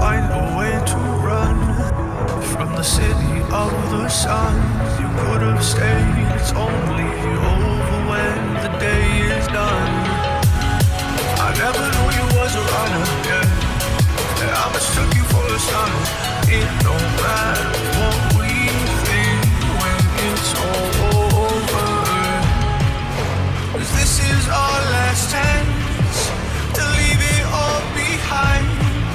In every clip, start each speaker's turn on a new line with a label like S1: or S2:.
S1: find a way to run from the city of the sun. You could have stayed, it's only over when the day is done. I never knew you was a runner, yeah. I mistook you for a son. It don't matter what we think when it's all over. 'Cause this is our last chance to leave it all behind.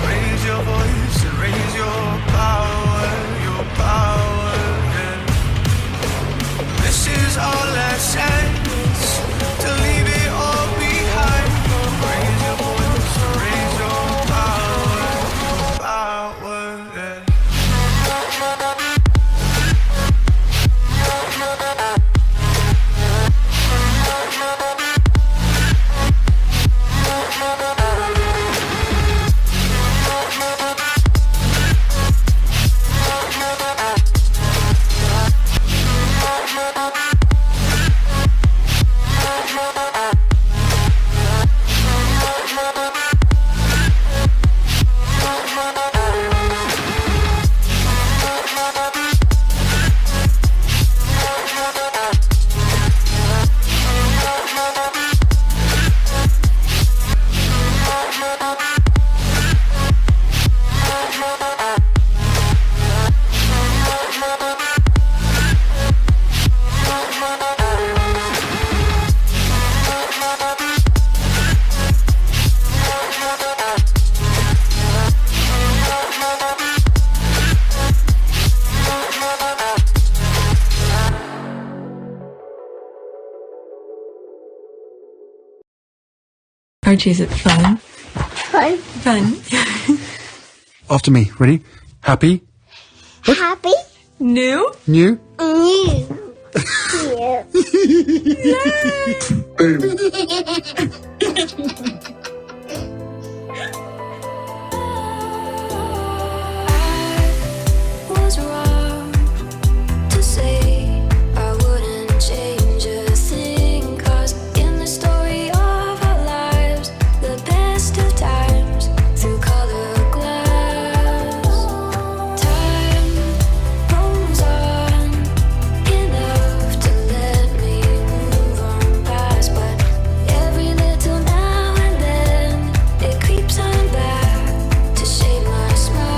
S1: Raise your voice and raise your power, yeah. This is our last chance to leave it all behind. Raise your voice and raise your power, yeah.
S2: Archie, is it fun?
S3: Fun.
S2: Fun.
S4: After me. Ready? Happy?
S3: Happy.
S2: New?
S4: New?
S3: New.
S5: Was wrong to say I wouldn't change a thing, 'cause in the story of our lives, the best of times through colored glass, time rolls on enough to let me move on past, but every little now and then it creeps on back to shape my smile.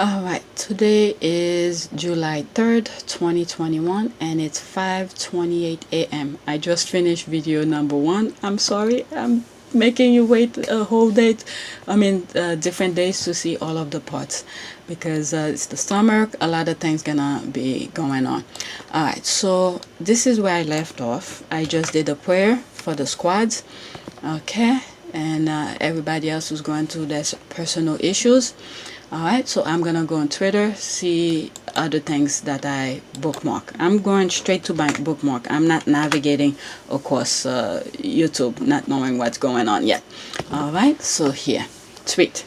S6: Alright, today is July 3rd, 2021, and it's 5:28 a.m. I just finished video number 1. I'm sorry, I'm making you wait a whole day, different days to see all of the parts, because it's the summer, a lot of things gonna be going on. Alright, so this is where I left off. I just did a prayer for the squads, okay, and everybody else who's going through their personal issues. Alright, so I'm gonna go on Twitter, see other things that I bookmark. I'm going straight to my bookmark. I'm not navigating across YouTube, not knowing what's going on yet. Alright, so here, tweet.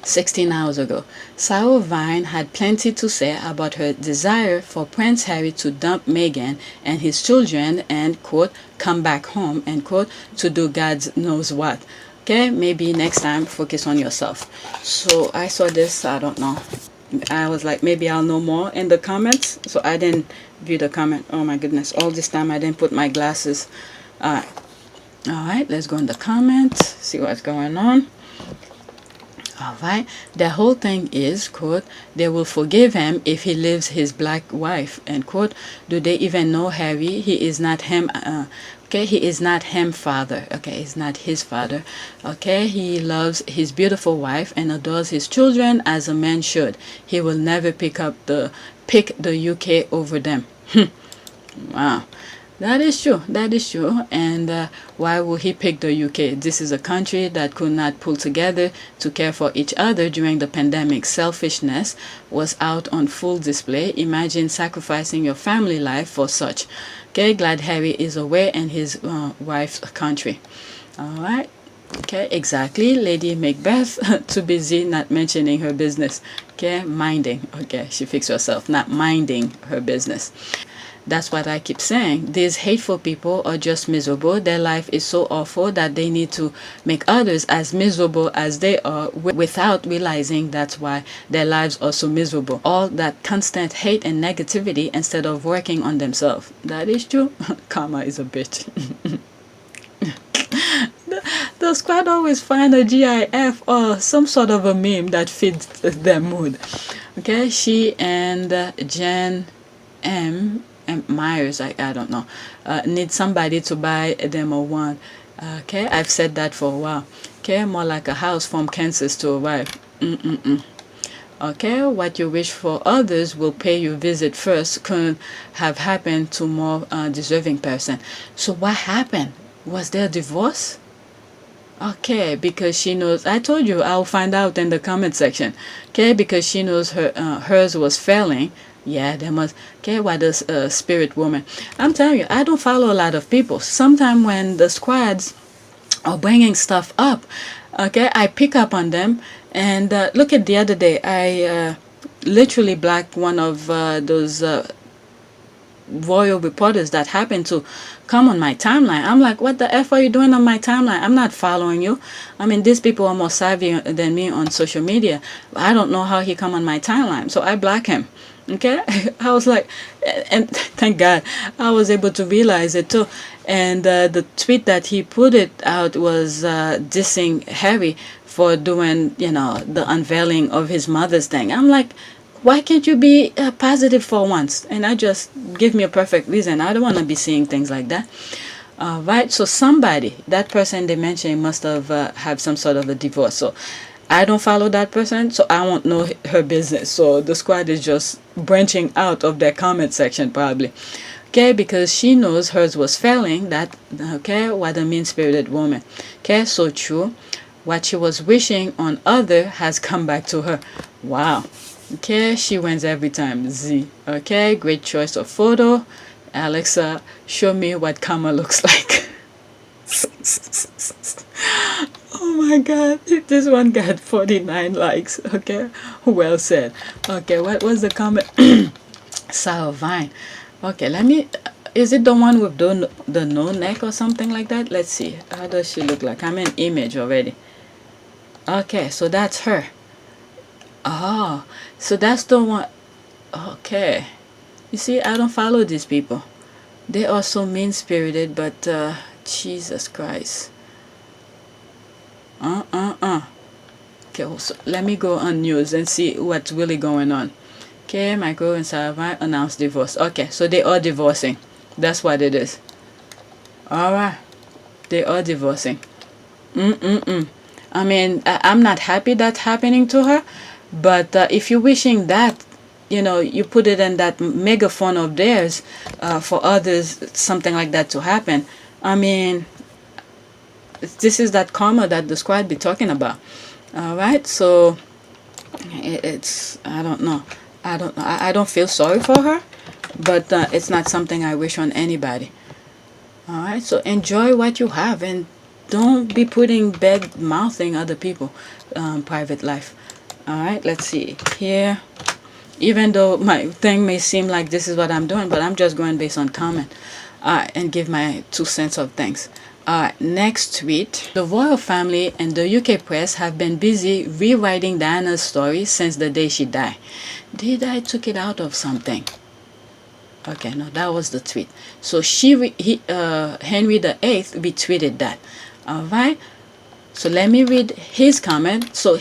S6: 16 hours ago, Sarah Vine had plenty to say about her desire for Prince Harry to dump Meghan and his children and, quote, come back home, end quote, to do God knows what. Okay, maybe next time focus on yourself. So I saw this, I don't know, I was like, maybe I'll know more in the comments, so I didn't view the comment. Oh my goodness, all this time I didn't put my glasses. All right, let's go in the comments, see what's going on. All right, the whole thing is, quote, they will forgive him if he leaves his black wife, end quote. Do they even know Harry? He is not him. Okay, he is not him father. Okay, he's not his father. Okay, he loves his beautiful wife and adores his children as a man should. He will never pick the UK over them. Wow. That is true. That is true. And why would he pick the UK? This is a country that could not pull together to care for each other during the pandemic. Selfishness was out on full display. Imagine sacrificing your family life for such. Okay, glad Harry is away in his wife's country. All right. Okay, exactly. Lady Macbeth, too busy not mentioning her business. Okay, minding. Okay, she fixed herself, not minding her business. That's what I keep saying. These hateful people are just miserable. Their life is so awful that they need to make others as miserable as they are without realizing that's why their lives are so miserable. All that constant hate and negativity instead of working on themselves. That is true. Karma is a bitch. The squad always find a GIF or some sort of a meme that fits their mood. Okay, she and Jen M. Myers, I don't know, need somebody to buy them a one. Okay, I've said that for a while. Okay, more like a house from Kansas to arrive. Okay, what you wish for others will pay you visit first couldn't have happened to more deserving person. So what happened? Was there a divorce? Okay, because she knows. I told you I'll find out in the comment section. Okay, because she knows hers was failing. Yeah, there must. Okay, what is spirit woman? I'm telling you, I don't follow a lot of people. Sometimes when the squads are bringing stuff up, okay, I pick up on them. And look at the other day, I literally blocked one of those royal reporters that happened to come on my timeline. I'm like, what the F are you doing on my timeline? I'm not following you. I mean, these people are more savvy than me on social media. I don't know how he come on my timeline, so I block him. Okay, I was like, and thank God I was able to realize it too. And the tweet that he put it out was dissing Harry for doing, the unveiling of his mother's thing. I'm like, why can't you be positive for once? And I just give me a perfect reason. I don't want to be seeing things like that. Right, so that person they mentioned must have some sort of a divorce. So I don't follow that person, so I won't know her business. So the squad is just branching out of their comment section probably. Okay, because she knows hers was failing. That, okay, what a mean-spirited woman. Okay, so true. What she was wishing on other has come back to her. Wow. Okay, she wins every time. Z. Okay, great choice of photo. Alexa, show me what karma looks like. Oh my god, this one got 49 likes. Okay, well said. Okay, what was the comment? Sour Vine. Okay, let me. Is it the one with the no neck or something like that? Let's see. How does she look like? I'm in image already. Okay, so that's her. Oh, so that's the one. Okay. You see, I don't follow these people. They are so mean-spirited, but Jesus Christ. Okay, so let me go on news and see what's really going on. Okay, Michael and Sarah announced divorce. Okay, so they are divorcing. That's what it is. Alright. They are divorcing. I mean, I'm not happy that's happening to her, but if you're wishing that, you put it in that megaphone of theirs for others, something like that to happen. I mean, this is that karma that the squad be talking about. All right, so it's I don't know. I don't feel sorry for her, but it's not something I wish on anybody. All right, so enjoy what you have and don't be putting bad mouthing other people private life. All right, let's see here. Even though my thing may seem like this is what I'm doing, but I'm just going based on comment. and give my 2 cents of thanks. Next tweet. The royal family and the UK press have been busy rewriting Diana's story since the day she died. Did I took it out of something? Okay, no, that was the tweet. So Henry VIII retweeted that. All right. So let me read his comment. So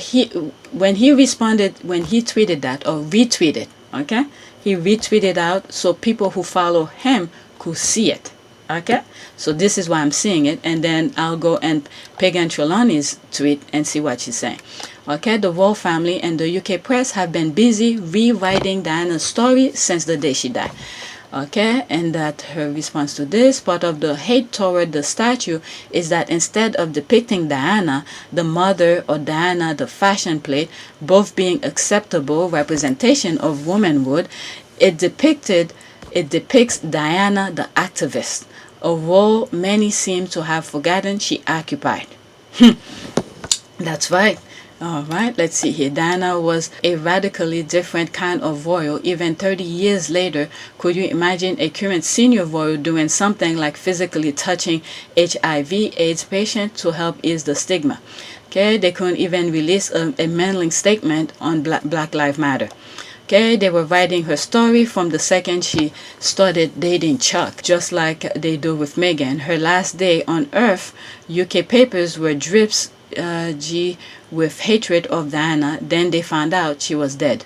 S6: when he tweeted that or retweeted, okay, he retweeted out so people who follow him could see it. Okay, so this is why I'm seeing it, and then I'll go and Meghan Trelawney's tweet and see what she's saying. Okay, the royal family and the UK press have been busy rewriting Diana's story since the day she died. Okay, and that her response to this, part of the hate toward the statue is that instead of depicting Diana, the mother, or Diana, the fashion plate, both being acceptable representation of womanhood, it depicts Diana, the activist, a role many seem to have forgotten she occupied. That's right. All right, let's see here. Diana was a radically different kind of royal. Even 30 years later, could you imagine a current senior royal doing something like physically touching HIV/AIDS patient to help ease the stigma? Okay, they couldn't even release a manling statement on Black Lives Matter. Okay, they were writing her story from the second she started dating Chuck, just like they do with Meghan. Her last day on Earth, UK papers were drips with hatred of Diana. Then they found out she was dead.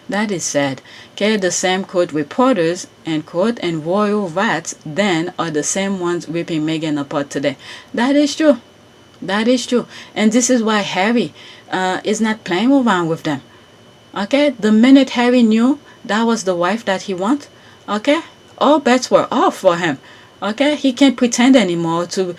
S6: That is sad. Okay, the same quote reporters and quote and royal rats then are the same ones ripping Meghan apart today. That is true. That is true. And this is why Harry is not playing around with them. Okay, the minute Harry knew that was the wife that he wanted, okay, all bets were off for him. Okay, he can't pretend anymore to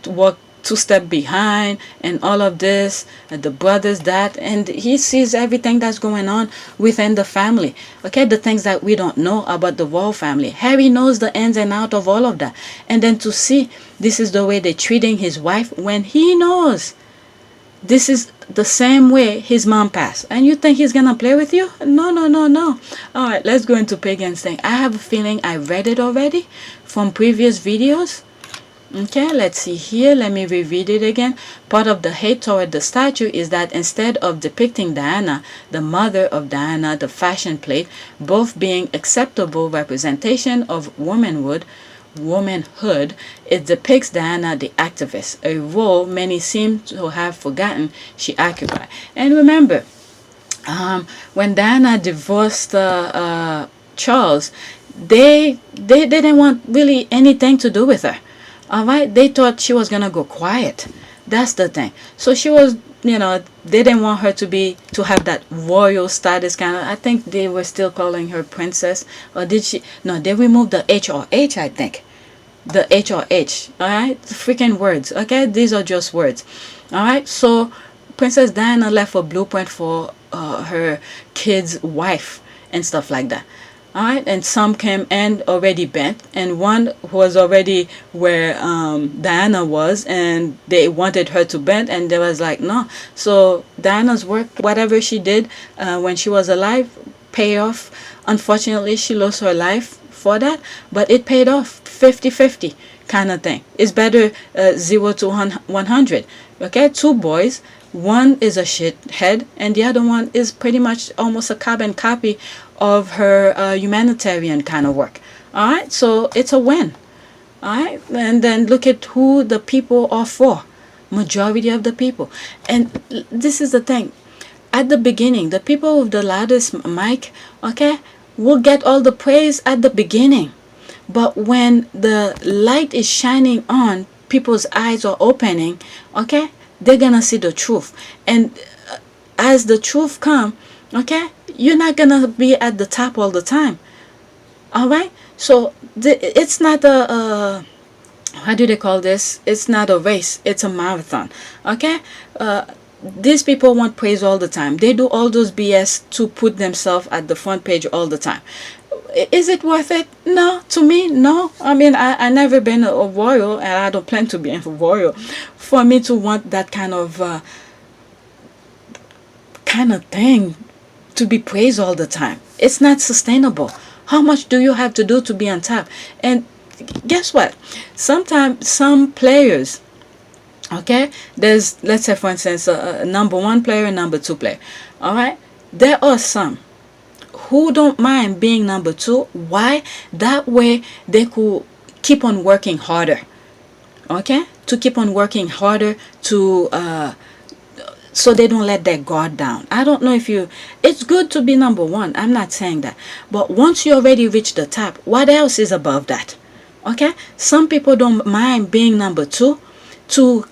S6: walk 2 steps behind and all of this, and the brothers that, and he sees everything that's going on within the family. Okay, the things that we don't know about the royal family. Harry knows the ins and out of all of that. And then to see this is the way they're treating his wife when he knows this is the same way his mom passed. And you think he's gonna play with you? No, no, no, no. All right, let's go into Meghan's thing. I have a feeling I read it already from previous videos. Okay, let's see here. Let me reread it again. Part of the hate toward the statue is that instead of depicting Diana, the mother of Diana, the fashion plate, both being acceptable representation of womanhood, it depicts Diana, the activist, a role many seem to have forgotten she occupied. And remember, when Diana divorced Charles, they didn't want really anything to do with her. All right, they thought she was gonna go quiet. That's the thing. So she was, they didn't want her to have that royal status kind of. I think they were still calling her princess, or did she? No, they removed the H or H. I think the H or H. All right, freaking words. Okay, these are just words. All right, so Princess Diana left a blueprint for her kid's wife and stuff like that. All right, and some came and already bent, and one was already where Diana was, and they wanted her to bend, and they was like, no. So Diana's work, whatever she did when she was alive, paid off. Unfortunately, she lost her life for that, but it paid off 50-50 kind of thing. It's better 0 to 100. Okay, 2 boys. One is a shithead, and the other one is pretty much almost a carbon copy of her humanitarian kind of work. All right, so it's a win. All right, and then look at who the people are for. Majority of the people. And this is the thing. At the beginning, the people with the loudest mic, okay, will get all the praise at the beginning. But when the light is shining on, people's eyes are opening, okay, they're gonna see the truth. And as the truth come, okay, you're not gonna be at the top all the time. All right, so it's not a how do they call this? It's not a race, it's a marathon. Okay, these people want praise all the time. They do all those BS to put themselves at the front page all the time. Is it worth it? No, to me, no. I mean, I never been a royal, and I don't plan to be a royal. For me to want that kind of thing to be praised all the time, it's not sustainable. How much do you have to do to be on top? And guess what? Sometimes some players, okay, there's, let's say for instance, a number one player and number two player. All right, there are some who don't mind being number two. Why? That way they could keep on working harder. Okay, to keep on working harder to so they don't let their guard down. I don't know if you, it's good to be number one, I'm not saying that, but once you already reach the top, what else is above that? Okay, some people don't mind being number two to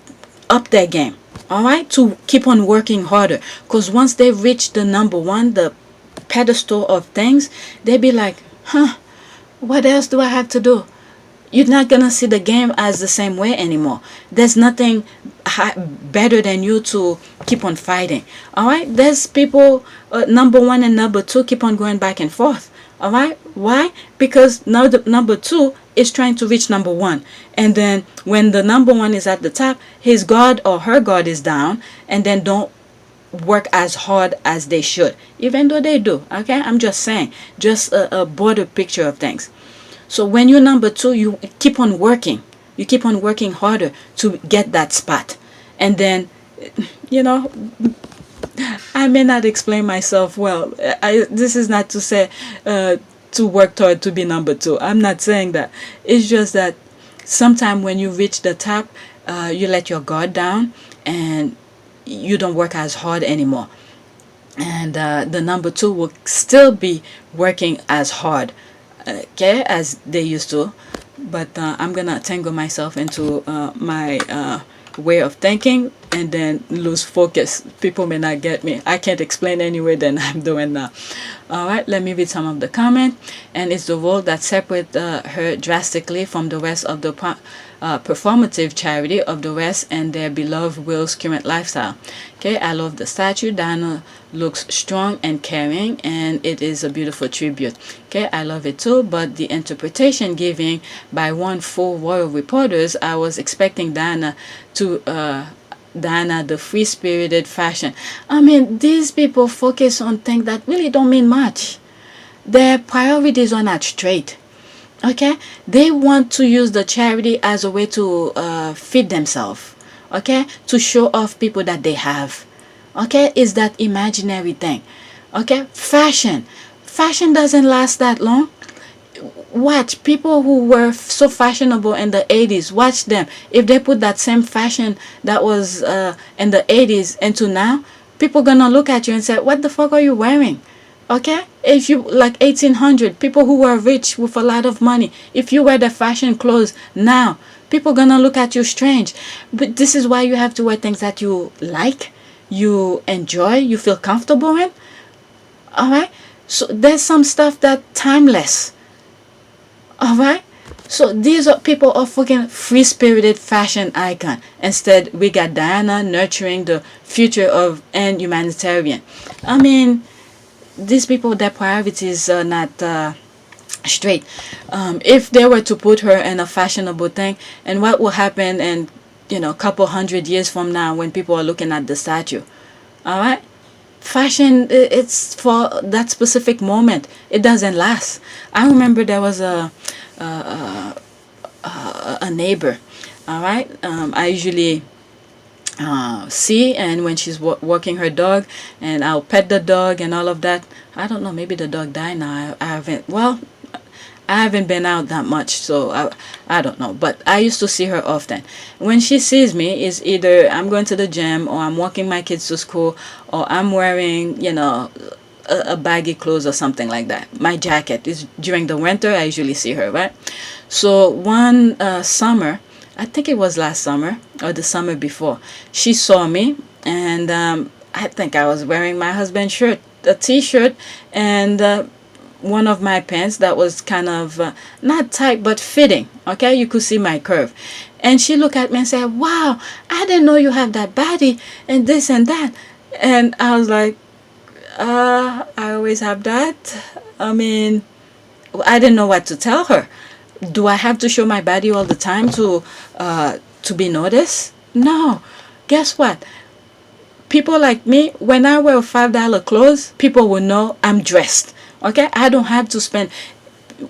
S6: up their game. All right, to keep on working harder, because once they reach the number one, the pedestal of things, they be like, huh, what else do I have to do? You're not gonna see the game as the same way anymore. There's nothing better than you to keep on fighting. All right, there's people, number one and number two keep on going back and forth. All right, why? Because now the number two is trying to reach number one, and then when the number one is at the top, his guard or her guard is down, and then don't work as hard as they should, even though they do. Okay, I'm just saying, just a broader picture of things. So when you're number two, you keep on working. You keep on working harder to get that spot. And then, you know, I may not explain myself well. This is not to say to work hard to be number two. I'm not saying that. It's just that sometimes when you reach the top, you let your guard down and you don't work as hard anymore. And the number two will still be working as hard, okay, as they used to. But I'm gonna tangle myself into my way of thinking and then lose focus. People may not get me. I can't explain anyway than I'm doing now. All right, let me read some of the comment. And it's the role that separates her drastically from the rest of the performative charity of the West and their beloved Will's current lifestyle. Okay, I love the statue. Diana looks strong and caring, and it is a beautiful tribute. Okay, I love it too, but the interpretation given by one full royal reporters, I was expecting Diana to Diana the free-spirited fashion. I mean, these people focus on things that really don't mean much. Their priorities are not straight. Okay, they want to use the charity as a way to feed themselves. Okay, to show off people that they have. Okay, is that imaginary thing. Okay, fashion doesn't last that long. Watch people who were so fashionable in the 80s, watch them. If they put that same fashion that was in the 80s into now, people gonna look at you and say, what the fuck are you wearing? Okay, if you like 1800, people who were rich with a lot of money, if you wear the fashion clothes now, people gonna look at you strange. But this is why you have to wear things that you like, you enjoy, you feel comfortable in. All right, so there's some stuff that timeless. All right, so these are people are fucking free-spirited fashion icon. Instead, we got Diana nurturing the future of and humanitarian. I mean, these people, their priorities are not straight. If they were to put her in a fashionable thing, and what will happen in, you know, a couple 100 years from now when people are looking at the statue? All right, fashion, it's for that specific moment. It doesn't last. I remember there was a neighbor. All right, I usually see, and when she's walking her dog, and I'll pet the dog and all of that. I don't know, maybe the dog died now. I haven't been out that much, so I don't know, but I used to see her often. When she sees me, is either I'm going to the gym, or I'm walking my kids to school, or I'm wearing, you know, a baggy clothes or something like that. My jacket is during the winter. I usually see her, right? So one summer, I think it was last summer or the summer before, she saw me, and I think I was wearing my husband's shirt, a t-shirt, and one of my pants that was kind of not tight but fitting. Okay, you could see my curve, and she looked at me and said, wow, I didn't know you have that body and this and that. And I was like, I always have that. I mean, I didn't know what to tell her. Do I have to show my body all the time to be noticed? No. Guess what? People like me, when I wear $5 clothes, people will know I'm dressed. Okay, I don't have to spend.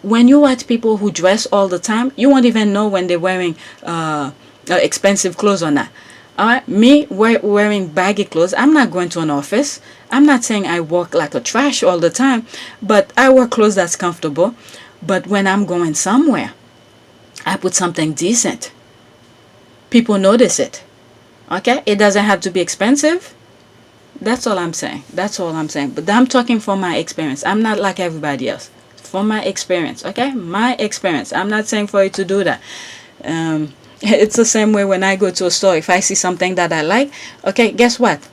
S6: when you watch people who dress all the time, you won't even know when they're wearing expensive clothes or not. All right, me wearing baggy clothes, I'm not going to an office. I'm not saying I walk like a trash all the time, but I wear clothes that's comfortable. But when I'm going somewhere, I put something decent. People notice it. Okay, it doesn't have to be expensive. That's all I'm saying. That's all I'm saying. But I'm talking from my experience. I'm not like everybody else. From my experience, okay? My experience. I'm not saying for you to do that. It's the same way when I go to a store. If I see something that I like, okay, guess what?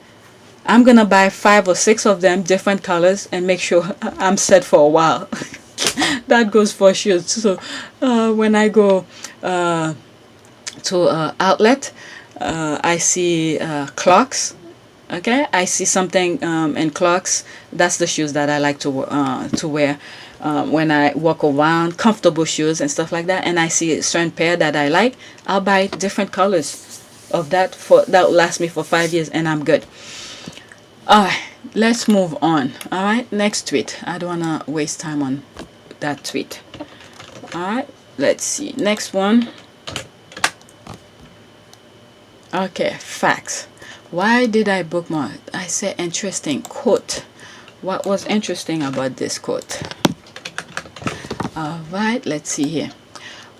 S6: I'm gonna buy 5 or 6 of them, different colors, and make sure I'm set for a while. That goes for shoes. So when I go to outlet, I see clocks. Okay, I see something in clocks. That's the shoes that I like to wear when I walk around, comfortable shoes and stuff like that. And I see a certain pair that I like, I'll buy different colors of that that will last me for 5 years, and I'm good. All right, let's move on. All right, next tweet. I don't wanna waste time on that tweet. All right, let's see next one. Okay, facts. Why did I bookmark? I said interesting quote. What was interesting about this quote? All right, let's see here.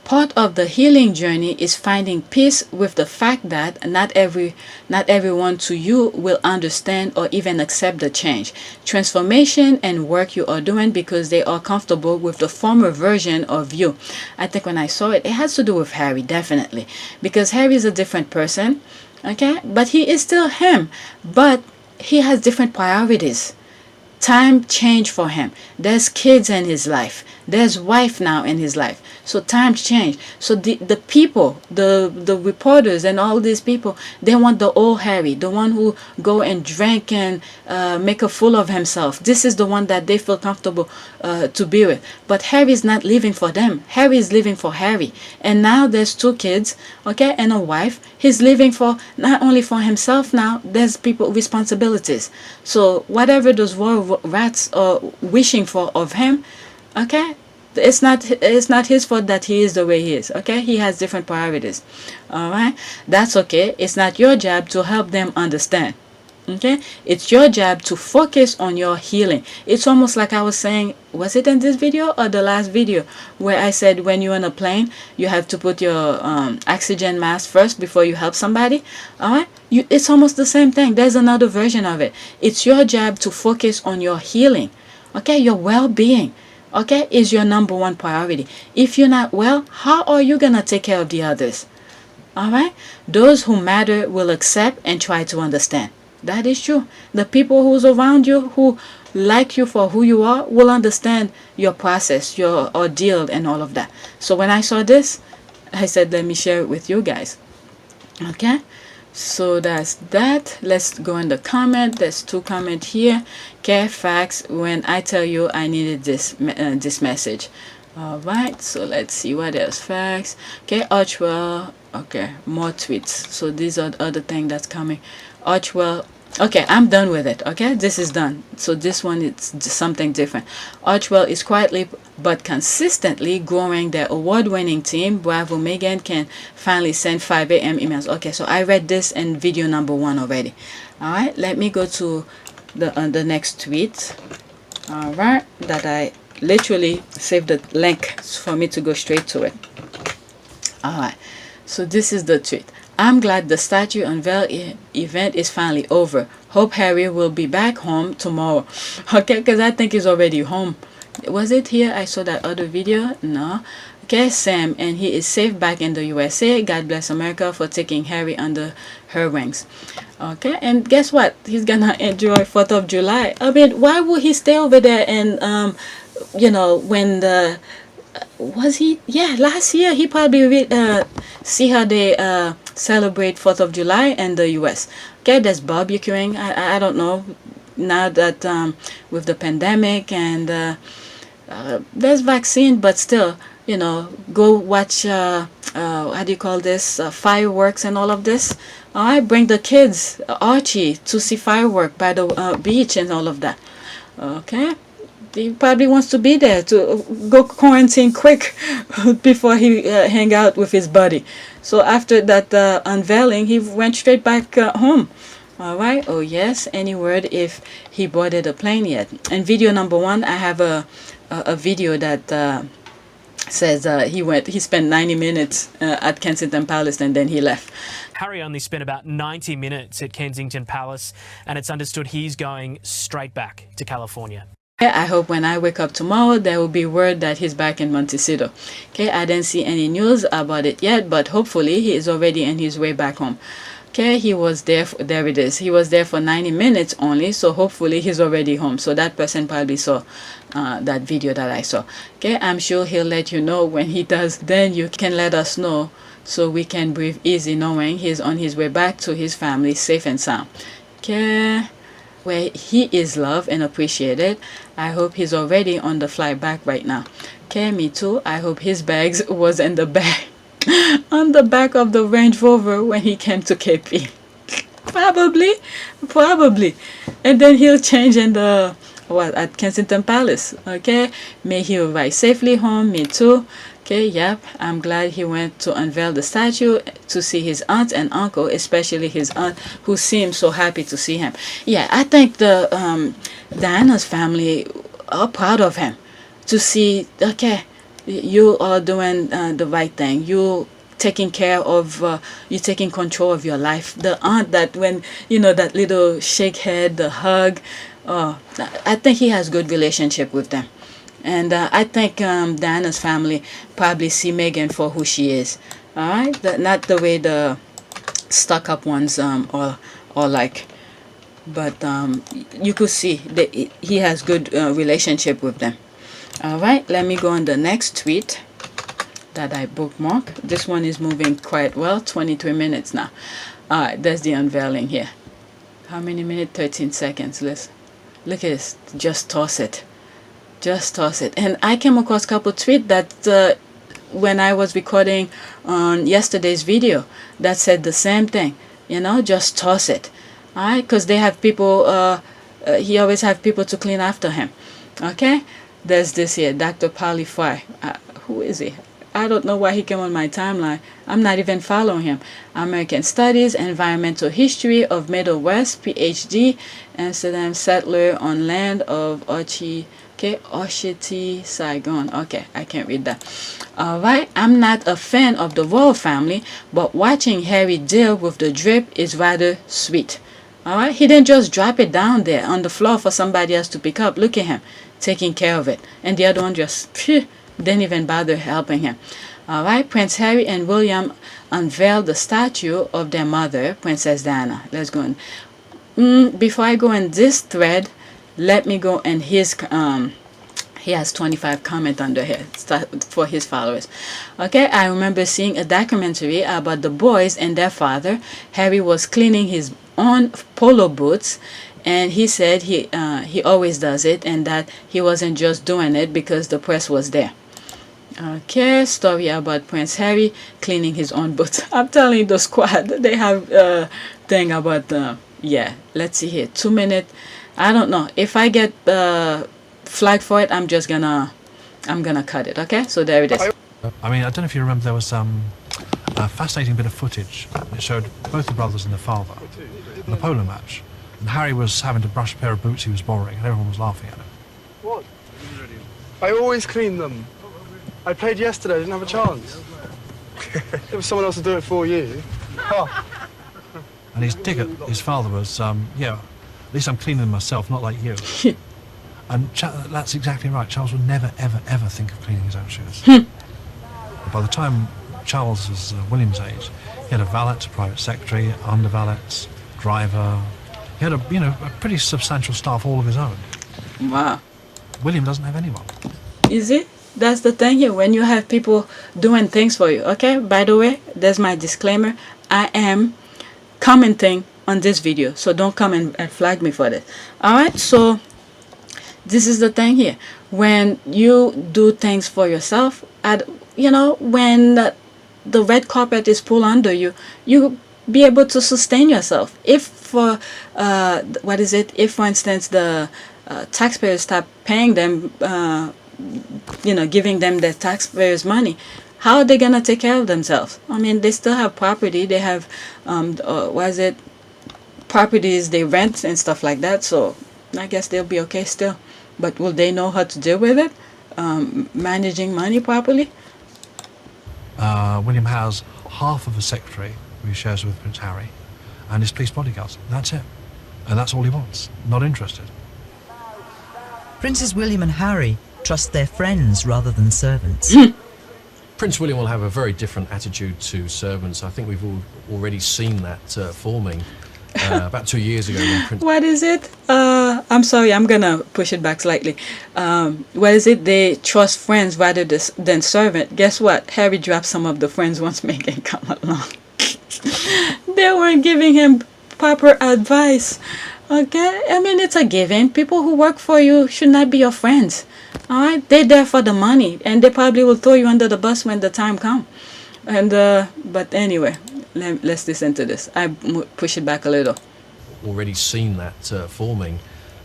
S6: Part of the healing journey is finding peace with the fact that not everyone to you will understand or even accept the change, transformation, and work you are doing because they are comfortable with the former version of you. I think when I saw it, it has to do with Harry, definitely, because Harry is a different person, okay, but he is still him, but he has different priorities. Time changed for him. There's kids in his life. There's wife now in his life. So times change. So the people, the reporters and all these people, they want the old Harry, the one who go and drink and make a fool of himself. This is the one that they feel comfortable to be with. But Harry's not living for them. Harry is living for Harry. And now there's 2 kids, okay, and a wife. He's living for not only for himself now, there's people responsibilities. So whatever those royal rats are wishing for of him, okay, it's not his fault that he is the way he is. Okay, he has different priorities. All right, that's okay. It's not your job to help them understand. Okay, it's your job to focus on your healing. It's almost like I was saying, was it in this video or the last video, where I said when you're on a plane you have to put your oxygen mask first before you help somebody. All right, it's almost the same thing. There's another version of it. It's your job to focus on your healing. Okay, your well-being, okay, is your number 1 priority. If you're not well, how are you gonna take care of the others? All right, those who matter will accept and try to understand. That is true. The people who's around you, who like you for who you are, will understand your process, your ordeal, and all of that. So when I saw this, I said, let me share it with you guys. Okay, so that's that. Let's go in the comment. There's 2 comments here. Okay, facts. When I tell you I needed this message. All right, so let's see what else. Facts. Okay, Archwell. Okay, more tweets. So these are the other thing that's coming. Archwell. Okay, I'm done with it. Okay, this is done. So this one is something different. Archwell is quietly but consistently growing their award-winning team. Bravo, Meghan can finally send 5 a.m. emails. Okay, so I read this in video number 1 already. All right, let me go to the next tweet. All right, that I literally saved the link for me to go straight to it. All right, so this is the tweet. I'm glad the statue unveil event is finally over. Hope Harry will be back home tomorrow. Okay, because I think he's already home. Was it here? I saw that other video. No. Okay, Sam, and he is safe back in the USA. God bless America for taking Harry under her wings. Okay, and guess what? He's gonna enjoy 4th of July. I mean, why would he stay over there and you know, when the was he, yeah, last year he probably see how they celebrate 4th of July in the US. Okay, there's barbecuing. I don't know now that with the pandemic and there's vaccine, but still, you know, go watch how do you call this, fireworks and all of this. All right, bring the kids, Archie, to see firework by the beach and all of that. Okay, he probably wants to be there to go quarantine quick before he hang out with his buddy. So after that unveiling, he went straight back home. All right. Oh yes. Any word if he boarded a plane yet? And video number 1, I have a video that says he spent 90 minutes at Kensington Palace and then he left.
S7: Harry only spent about 90 minutes at Kensington Palace, and it's understood he's going straight back to California.
S6: I hope when I wake up tomorrow there will be word that he's back in Montecito. Okay, I didn't see any news about it yet, but hopefully he is already on his way back home. Okay, he was there, there it is. He was there for 90 minutes only, so hopefully he's already home. So that person probably saw that video that I saw. Okay, I'm sure he'll let you know when he does. Then you can let us know so we can breathe easy knowing he's on his way back to his family safe and sound. Okay, where he is loved and appreciated. I hope he's already on the flight back right now. Okay, me too. I hope his bags was in the bag on the back of the Range Rover when he came to KP. Probably. And then he'll change in the at Kensington Palace. Okay, may he arrive safely home. Me too. Okay, yep, I'm glad he went to unveil the statue to see his aunt and uncle, especially his aunt, who seemed so happy to see him. Yeah, I think the Diana's family are proud of him to see, okay, you are doing the right thing. You taking care of, you taking control of your life. The aunt that when, that little shake head, the hug, I think he has good relationship with them. And I think Diana's family probably see Meghan for who she is. All right, not the way the stuck-up ones or like, but you could see that he has good relationship with them. All right, let me go on the next tweet that I bookmark. This one is moving quite well. 23 minutes now. All right, that's the unveiling here. How many minutes? 13 seconds. Let's look at this. Just toss it. Just toss it. And I came across a couple tweets that when I was recording on yesterday's video that said the same thing. Just toss it. All right, because they have people. He always have people to clean after him. Okay, there's this here, Dr. Polly Fry. Who is he? I don't know why he came on my timeline. I'm not even following him. American Studies, Environmental History of Middle West, PhD, Amsterdam settler on land of Oshiti, Saigon. Okay, I can't read that. Alright, I'm not a fan of the royal family, but watching Harry deal with the drip is rather sweet. Alright, he didn't just drop it down there on the floor for somebody else to pick up. Look at him, taking care of it. And the other one just didn't even bother helping him. Alright, Prince Harry and William unveiled the statue of their mother, Princess Diana. Let's go in. Before I go in this thread, let me go in his he has 25 comments under here for his followers. Okay, I remember seeing a documentary about the boys and their father. Harry was cleaning his own polo boots, and he said he always does it, and that he wasn't just doing it because the press was there. Okay, story about Prince Harry cleaning his own boots. I'm telling you, the squad, they have thing about yeah, let's see here, 2 minutes. I don't know if I get flag for it. I'm gonna cut it. Okay, so there it is.
S8: I mean, I don't know if you remember, there was a fascinating bit of footage. It showed both the brothers and the father in a polo match, and Harry was having to brush a pair of boots he was borrowing, and everyone was laughing at him.
S9: What? I always clean them. I played yesterday. I didn't have a chance. It was someone else to do it for you. Oh.
S8: And his dig at his father was, yeah, at least I'm cleaning them myself, not like you. And that's exactly right. Charles would never, ever, ever think of cleaning his own shoes. By the time Charles was William's age, he had a valet, a private secretary, under valets, driver. He had a pretty substantial staff all of his own.
S6: Wow.
S8: William doesn't have anyone.
S6: Is it? That's the thing here, when you have people doing things for you. Okay, by the way, there's my disclaimer. I am commenting on this video, so don't come and flag me for this. Alright, so this is the thing here. When you do things for yourself, when the red carpet is pulled under you, you be able to sustain yourself. If for if for instance the taxpayers stop paying them, giving them their taxpayers' money, how are they going to take care of themselves? I mean, they still have property. They have, properties they rent and stuff like that. So I guess they'll be okay still. But will they know how to deal with it? Managing money properly?
S8: William has half of a secretary who he shares with Prince Harry and his police bodyguards. That's it. And that's all he wants. Not interested.
S10: Princes William and Harry trust their friends rather than servants.
S11: Prince William will have a very different attitude to servants. I think we've already seen that forming about 2 years ago when Prince...
S6: What is it? I'm sorry, I'm going to push it back slightly. What is it? They trust friends rather than servant. Guess what? Harry dropped some of the friends once Meghan come along. They weren't giving him proper advice. Okay? I mean, it's a given. People who work for you should not be your friends. All right? They're there for the money, and they probably will throw you under the bus when the time comes. And but anyway, let's listen to this. I push it back a little.
S11: Already seen that forming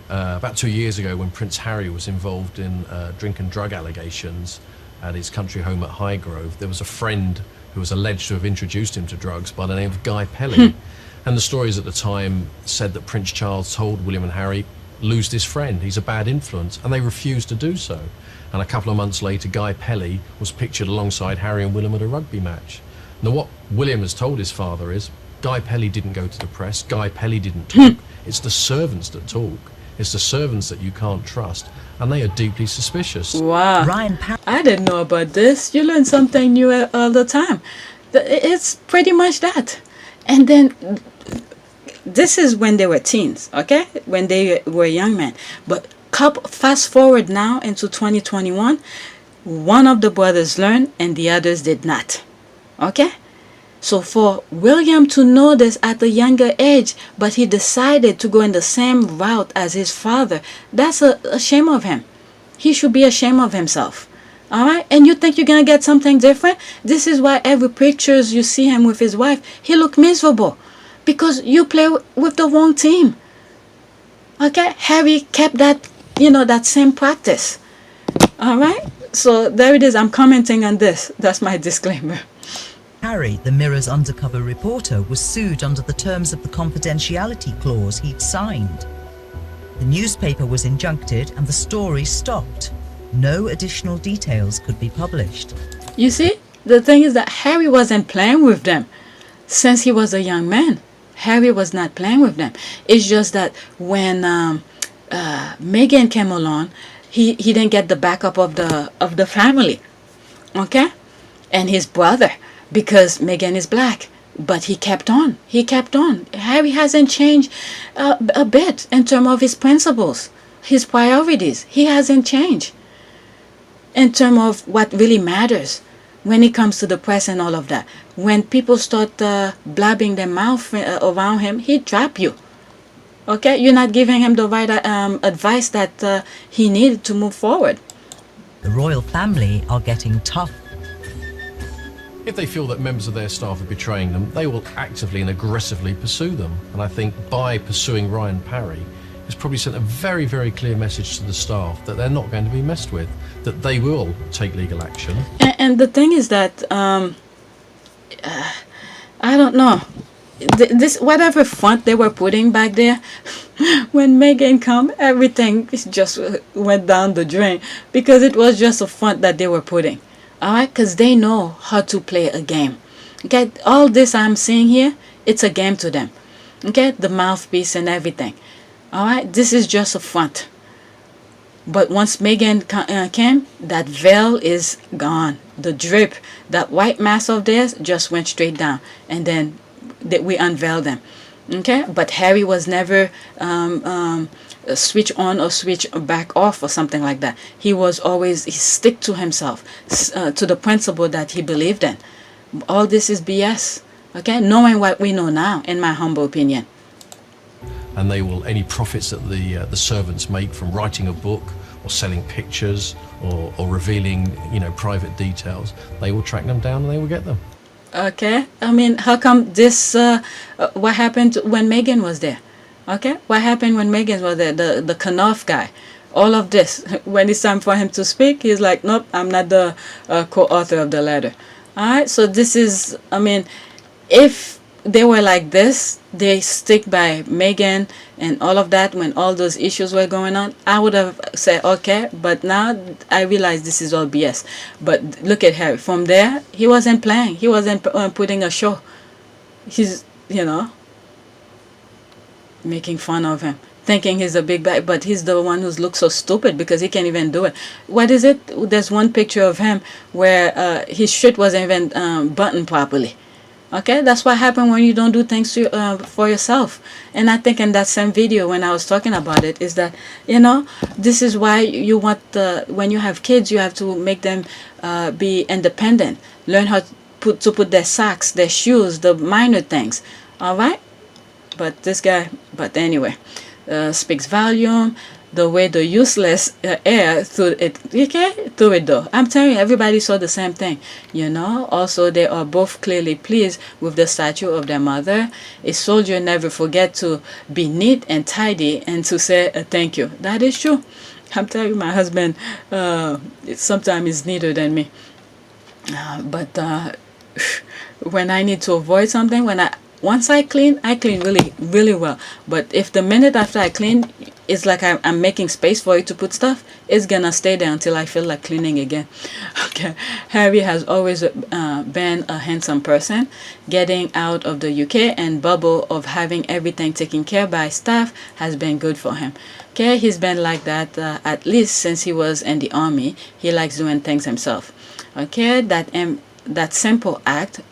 S11: about 2 years ago when Prince Harry was involved in drink and drug allegations at his country home at Highgrove. There was a friend who was alleged to have introduced him to drugs by the name of Guy Pelly. And the stories at the time said that Prince Charles told William and Harry, lose this friend, he's a bad influence, and they refused to do so. And a couple of months later, Guy Pelly was pictured alongside Harry and William at a rugby match. Now what William has told his father is, Guy Pelly didn't go to the press, Guy Pelly didn't talk, it's the servants that talk, it's the servants that you can't trust, and they are deeply suspicious.
S6: Wow, I didn't know about this. You learn something new all the time. It's pretty much that. And then this is when they were teens, okay? When they were young men. But fast forward now into 2021, one of the brothers learned and the others did not. Okay? So for William to know this at a younger age, but he decided to go in the same route as his father, that's a shame of him. He should be ashamed of himself. All right? And you think you're going to get something different? This is why every pictures you see him with his wife, he look miserable. Because you play with the wrong team. Okay? Harry kept that, that same practice. All right? So there it is. I'm commenting on this. That's my disclaimer.
S10: Harry, the Mirror's undercover reporter, was sued under the terms of the confidentiality clause he'd signed. The newspaper was injuncted and the story stopped. No additional details could be published.
S6: You see, the thing is that Harry wasn't playing with them since he was a young man. Harry was not playing with them. It's just that when Meghan came along, he didn't get the backup of the family, okay, and his brother, because Meghan is black. But he kept on. He kept on. Harry hasn't changed a bit in terms of his principles, his priorities. He hasn't changed in terms of what really matters when it comes to the press and all of that. When people start blabbing their mouth around him, he drop you. Okay? You're not giving him the right advice that he needed to move forward.
S10: The royal family are getting tough.
S11: If they feel that members of their staff are betraying them, they will actively and aggressively pursue them. And I think by pursuing Ryan Parry, it's probably sent a very, very clear message to the staff that they're not going to be messed with, that they will take legal action.
S6: And the thing is that, I don't know, this whatever front they were putting back there, when Meghan come, everything just went down the drain, because it was just a front that they were putting. All right, because they know how to play a game. Okay, all this I'm seeing here, it's a game to them. Okay, the mouthpiece and everything. All right, this is just a front. But once Meghan came, that veil is gone. The drip, that white mask of theirs just went straight down. And then we unveiled them. Okay, but Harry was never switch on or switch back off or something like that. He stick to himself, to the principle that he believed in. All this is BS. Okay, knowing what we know now, in my humble opinion.
S11: And they will, any profits that the servants make from writing a book or selling pictures or revealing, private details, they will track them down and they will get them. Okay,
S6: I mean, how come this, what happened when Meghan was there? Okay, what happened when Meghan was there? The Knopf guy. All of this. When it's time for him to speak, he's like, nope, I'm not the co-author of the letter. All right, so this is, I mean, if they were like this, they stick by Meghan and all of that when all those issues were going on, I would have said okay, but now I realize this is all BS. But look at Harry. From there, he wasn't playing. He wasn't putting a show. He's, you know, making fun of him, thinking he's a big bad, but he's the one who's looks so stupid because he can't even do it. What is it? There's one picture of him where his shirt wasn't even buttoned properly. Okay, that's what happened when you don't do things to, for yourself. And I think in that same video when I was talking about it is that, you know, this is why you want when you have kids, you have to make them be independent, learn how to put their socks, their shoes, the minor things. All right. But this guy, but anyway, speaks volume. The way the useless air through it, okay, through it though. I'm telling you, everybody saw the same thing, you know. Also, they are both clearly pleased with the statue of their mother. A soldier never forget to be neat and tidy and to say thank you. That is true. I'm telling you, my husband sometimes is neater than me. But when I need to avoid something, once I clean really, really well. But if the minute after I clean, it's like I'm making space for it to put stuff, it's gonna stay there until I feel like cleaning again. Okay, Harry has always been a handsome person. Getting out of the UK and bubble of having everything taken care by staff has been good for him. Okay, he's been like that at least since he was in the army. He likes doing things himself. Okay, that simple act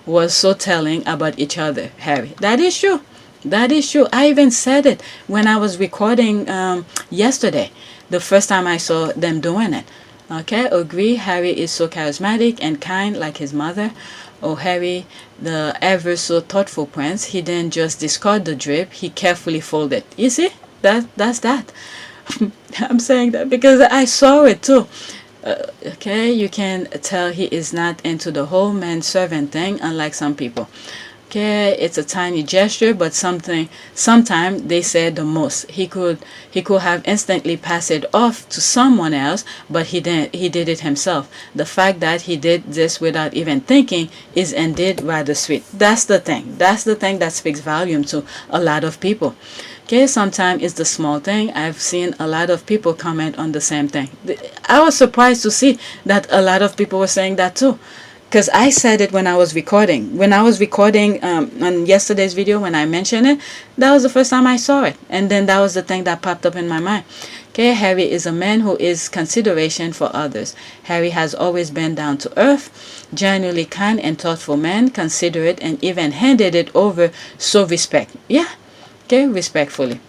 S6: was so telling about each other, Harry. That is true. That is true. I even said it when I was recording yesterday, the first time I saw them doing it. Okay, agree. Harry is so charismatic and kind like his mother. Oh, Harry, the ever so thoughtful prince, he didn't just discard the drip, he carefully folded. You see, that's that. I'm saying that because I saw it too. Okay, you can tell he is not into the whole man-servant thing, unlike some people. Okay, it's a tiny gesture, but sometimes they say the most. He could have instantly passed it off to someone else, but he didn't. He did it himself. The fact that he did this without even thinking is indeed rather sweet. That's the thing. That's the thing that speaks volume to a lot of people. Okay, sometimes it's the small thing. I've seen a lot of people comment on the same thing. I was surprised to see that a lot of people were saying that too. Because I said it when I was recording. When I was recording on yesterday's video, when I mentioned it, that was the first time I saw it. And then that was the thing that popped up in my mind. Okay, Harry is a man who is consideration for others. Harry has always been down to earth, genuinely kind and thoughtful man, considerate, and even handed it over, so respect. Yeah, okay, respectfully.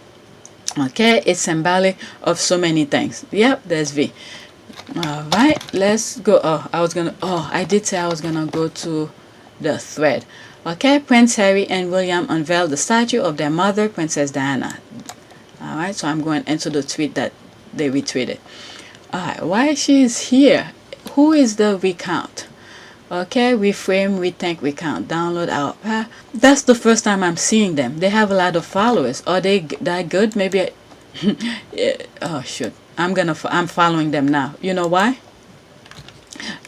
S6: Okay, it's symbolic of so many things. Yep, there's V. All right, let's go. I did say I was gonna go to the thread. Okay, Prince Harry and William unveiled the statue of their mother, Princess Diana. All right, so I'm going into the tweet that they retweeted. All right, why she's here? Who is the recount? Okay, reframe, rethink, recount. Download our. That's the first time I'm seeing them. They have a lot of followers. Are they that good? Maybe. Yeah. Oh shoot. I'm following them now. You know why?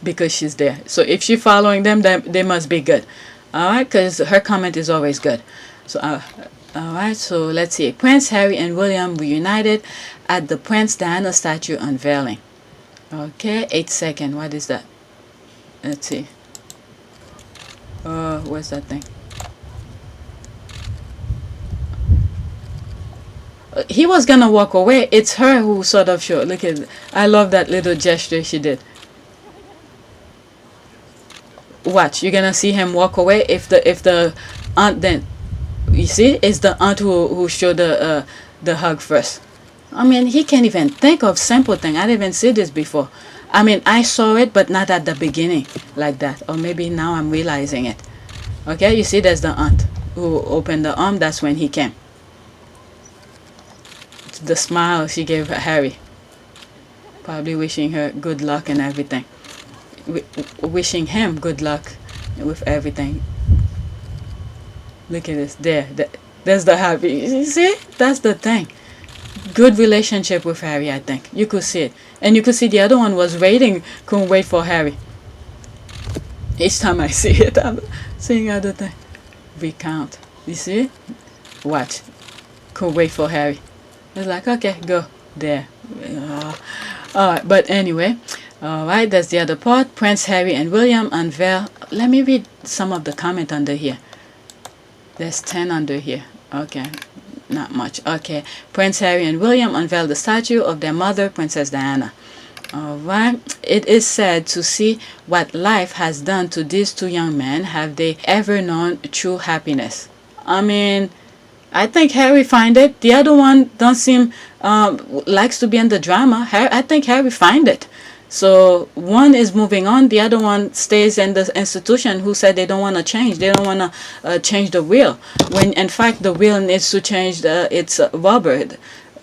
S6: Because she's there. So if she's following them, they must be good. All right, because her comment is always good. So all right, so let's see. Prince Harry and William reunited at the Prince Diana statue unveiling. Okay, 8 seconds. What is that? Let's see. Where's that thing? He was gonna walk away. It's her who sort of showed. Look at it. I love that little gesture she did. Watch, you're gonna see him walk away if the aunt then. You see, it's the aunt who showed the hug first. I mean, he can't even think of simple thing. I didn't even see this before. I mean, I saw it, but not at the beginning like that. Or maybe now I'm realizing it. Okay, you see, there's the aunt who opened the arm. That's when he came. The smile she gave Harry, probably wishing her good luck and everything, wishing him good luck with everything. Look at this there. There's the happy. You see? That's the thing. Good relationship with Harry, I think. You could see it. And you could see the other one was waiting, couldn't wait for Harry. Each time I see it, I'm seeing other thing. Recount. You see? Watch. Couldn't wait for Harry. It's like, okay, go there. Alright, but anyway. Alright, that's the other part. Prince Harry and William unveil. Let me read some of the comment under here. There's 10 under here. Okay. Not much. Okay. Prince Harry and William unveil the statue of their mother, Princess Diana. Alright. It is sad to see what life has done to these two young men. Have they ever known true happiness? I mean, I think Harry find it. The other one don't seem likes to be in the drama. I think Harry find it. So one is moving on, the other one stays in the institution who said they don't want to change. They don't want to change the wheel. When in fact the wheel needs to change its rubber.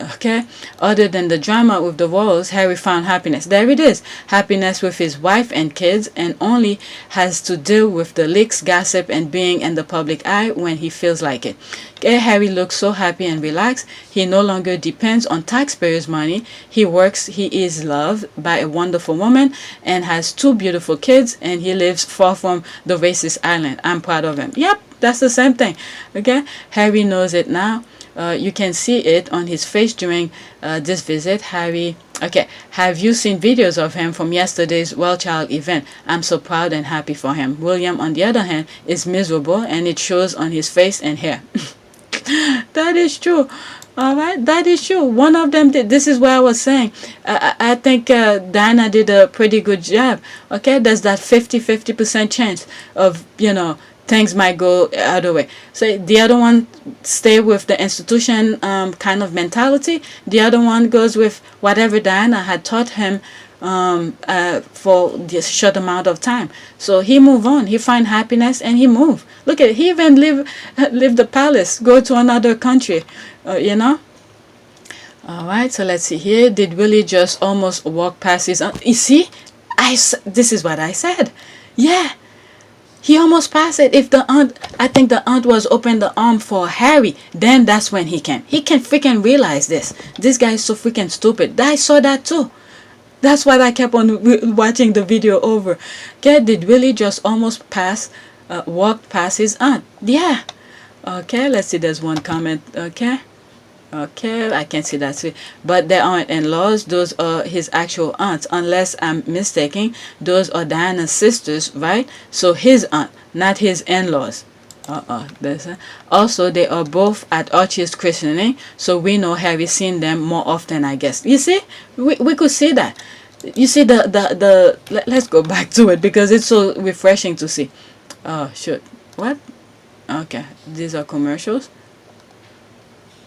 S6: Okay, other than the drama with the royals, Harry found happiness. There it is, happiness with his wife and kids, and only has to deal with the leaks, gossip, and being in the public eye when he feels like it. Okay, Harry looks so happy and relaxed. He no longer depends on taxpayers' money. He works, he is loved by a wonderful woman, and has 2 beautiful kids, and he lives far from the racist island. I'm proud of him. Yep, that's the same thing. Okay, Harry knows it now. You can see it on his face during this visit. Harry, okay, have you seen videos of him from yesterday's Well Child event? I'm so proud and happy for him. William, on the other hand, is miserable, and it shows on his face and hair. That is true. All right, that is true. One of them did. This is what I was saying. I think Diana did a pretty good job. Okay, there's that 50% chance of, you know, things might go other way. So the other one stay with the institution kind of mentality. The other one goes with whatever Diana had taught him for this short amount of time. So he move on. He find happiness and he move. Look at it. He even leave the palace, go to another country. You know. All right. So let's see here. Did Willie just almost walk past his aunt? You see, this is what I said. Yeah. He almost passed it. If the aunt, I think the aunt was open the arm for Harry, then that's when he came. He can freaking realize this. This guy is so freaking stupid. I saw that too. That's why I kept on watching the video over. Okay, did Willie just almost walk past his aunt? Yeah. Okay, let's see. There's one comment. Okay. Okay, I can't see that. But they aren't in-laws. Those are his actual aunts. Unless I'm mistaken, those are Diana's sisters, right? So his aunt, not his in-laws. Also, they are both at Archie's christening, so we know Harry's seen them more often, I guess. You see? We could see that. You see let's go back to it because it's so refreshing to see. Oh, shoot. What? Okay, these are commercials.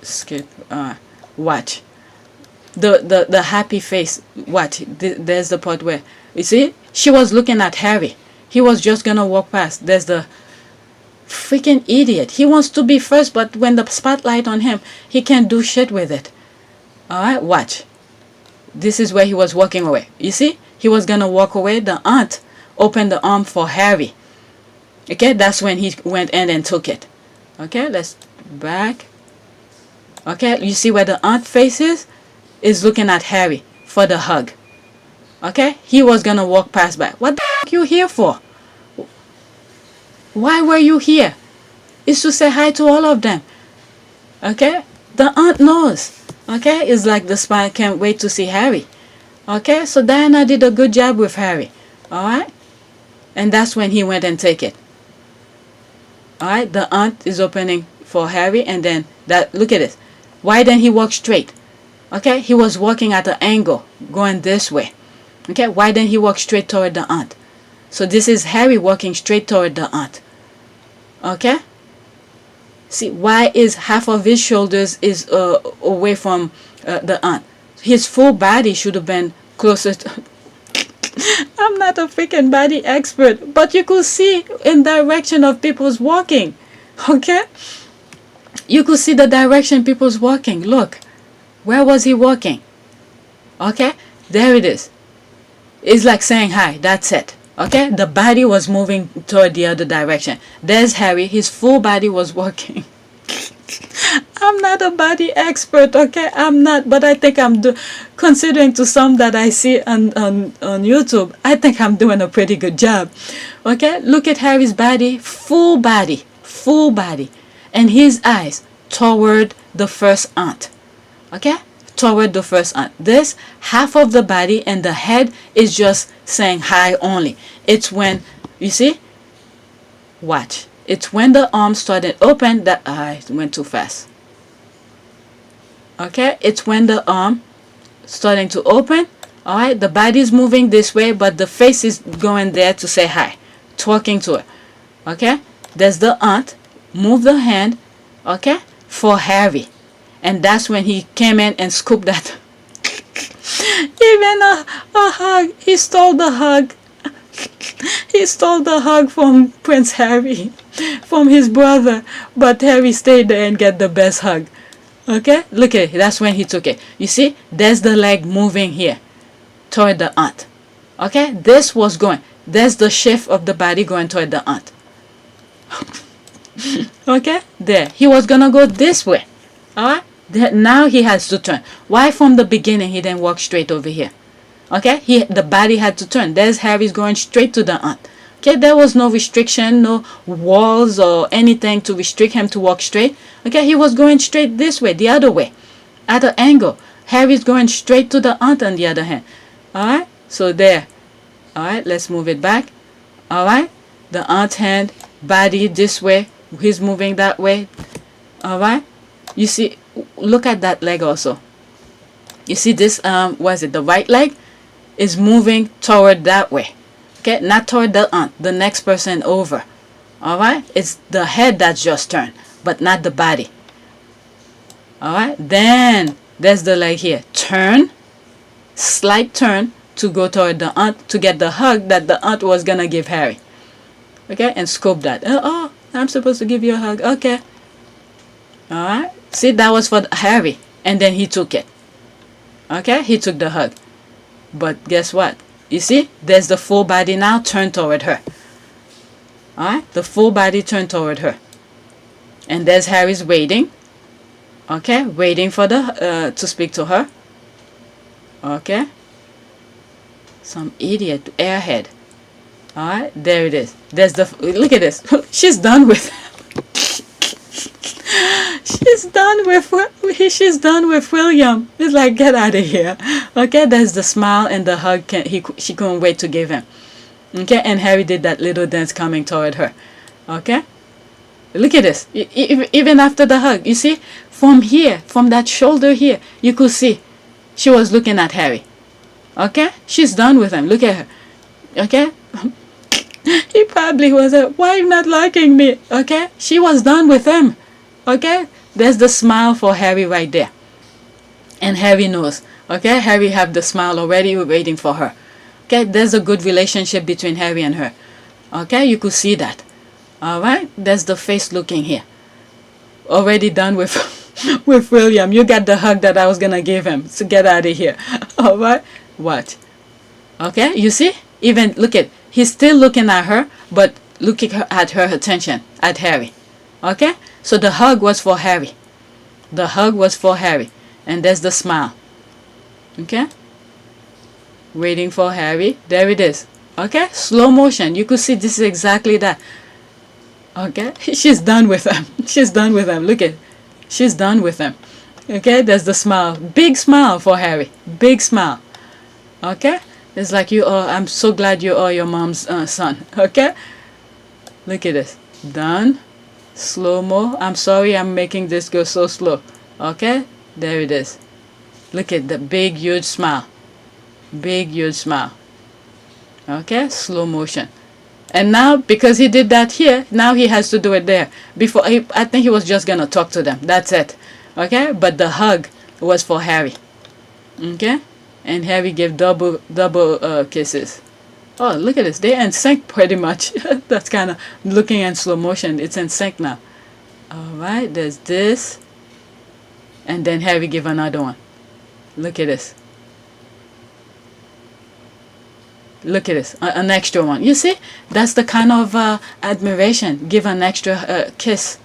S6: Skip. Watch the happy face. Watch. There's the part where you see she was looking at Harry. He was just gonna walk past. There's the freaking idiot. He wants to be first, but when the spotlight on him, he can't do shit with it. All right, watch. This is where he was walking away. You see, he was gonna walk away. The aunt opened the arm for Harry. Okay, that's when he went in and took it. Okay, let's back. Okay, you see where the aunt face is looking at Harry for the hug. Okay, he was gonna walk past by. What the f*** you here for? Why were you here? It's to say hi to all of them. Okay, the aunt knows. Okay, it's like the spy can't wait to see Harry. Okay, so Diana did a good job with Harry. All right, and that's when he went and take it. All right, the aunt is opening for Harry, and then that. Look at it. Why didn't he walk straight? Okay, he was walking at an angle, going this way. Okay, why didn't he walk straight toward the aunt? So this is Harry walking straight toward the aunt. Okay? See, why is half of his shoulders is away from the aunt? His full body should have been closer to... I'm not a freaking body expert, but you could see in direction of people's walking. Okay? You could see the direction people's walking. Look, where was he walking? Okay, there it is. It's like saying hi. That's it. Okay, the body was moving toward the other direction. There's Harry. His full body was walking. I'm not a body expert, okay? I'm not, but I think considering to some that I see on YouTube, I think I'm doing a pretty good job. Okay, look at Harry's body, full body, and his eyes toward the first aunt. Okay, toward the first aunt. This half of the body and the head is just saying hi only. It's when, you see, watch. It's when the arm started open that I went too fast. Okay, it's when the arm starting to open. All right, the body is moving this way, but the face is going there to say hi, talking to her. Okay, there's the aunt. Move the hand, okay, for Harry, and that's when he came in and scooped that. Even a hug. He stole the hug. He stole the hug from Prince Harry, from his brother, but Harry stayed there and get the best hug. Okay, look at it. That's when he took it. You see, there's the leg moving here toward the aunt. Okay, this was going. There's the shift of the body going toward the aunt. Okay, there. He was gonna go this way. All right, now he has to turn. Why from the beginning he didn't walk straight over here? Okay, the body had to turn. There's Harry's going straight to the aunt. Okay, there was no restriction, no walls or anything to restrict him to walk straight. Okay, he was going straight this way, the other way, at an angle. Harry's going straight to the aunt on the other hand. All right, so there. All right, let's move it back. All right, the aunt's hand, body this way. He's moving that way. All right, you see, look at that leg also. You see this, was it the right leg is moving toward that way. Okay, not toward the aunt, the next person over. All right, it's the head that's just turned, but not the body. All right, then there's the leg here. Turn, slight turn to go toward the aunt to get the hug that the aunt was gonna give Harry. Okay, and scope that. Oh, I'm supposed to give you a hug. Okay. All right, see, that was for Harry, and then he took it. Okay, he took the hug. But guess what? You see, there's the full body now turned toward her. Alright, the full body turned toward her. And there's Harry's waiting. Okay, waiting for the to speak to her. Okay. Some idiot airhead. Alright, there it is. There's the, look at this. She's done with She's done with William. It's like, get out of here. Okay, there's the smile and the hug she couldn't wait to give him. Okay, and Harry did that little dance coming toward her. Okay, look at this. Even after the hug, you see, from here, from that shoulder here, you could see she was looking at Harry. Okay, she's done with him. Look at her. Okay. He probably was why are you not liking me? Okay, she was done with him. Okay, there's the smile for Harry right there, and Harry knows. Okay, Harry have the smile already waiting for her. Okay, there's a good relationship between Harry and her. Okay, you could see that. All right, there's the face looking here. Already done with with William. You got the hug that I was gonna give him. So get out of here. All right, what? Okay, you see? Even look at, he's still looking at her, but looking at her attention at Harry. Okay, so the hug was for Harry. The hug was for Harry, and there's the smile. Okay, waiting for Harry. There it is. Okay, slow motion. You could see this is exactly that. Okay, she's done with him. She's done with him. Look at, she's done with him. Okay, there's the smile. Big smile for Harry. Big smile. Okay, it's like you are. I'm so glad you are your mom's son. Okay, look at this. Done. Slow mo. I'm sorry I'm making this go so slow. Okay, there it is. Look at the big huge smile. Big huge smile. Okay, slow motion. And now because he did that here, now he has to do it there. Before I think he was just gonna talk to them. That's it. Okay, but the hug was for Harry. Okay, and Harry gave double kisses. Oh, look at this. They're in sync pretty much. That's kind of looking in slow motion. It's in sync now. All right, there's this. And then Harry give another one. Look at this. Look at this. An extra one. You see? That's the kind of admiration. Give an extra kiss.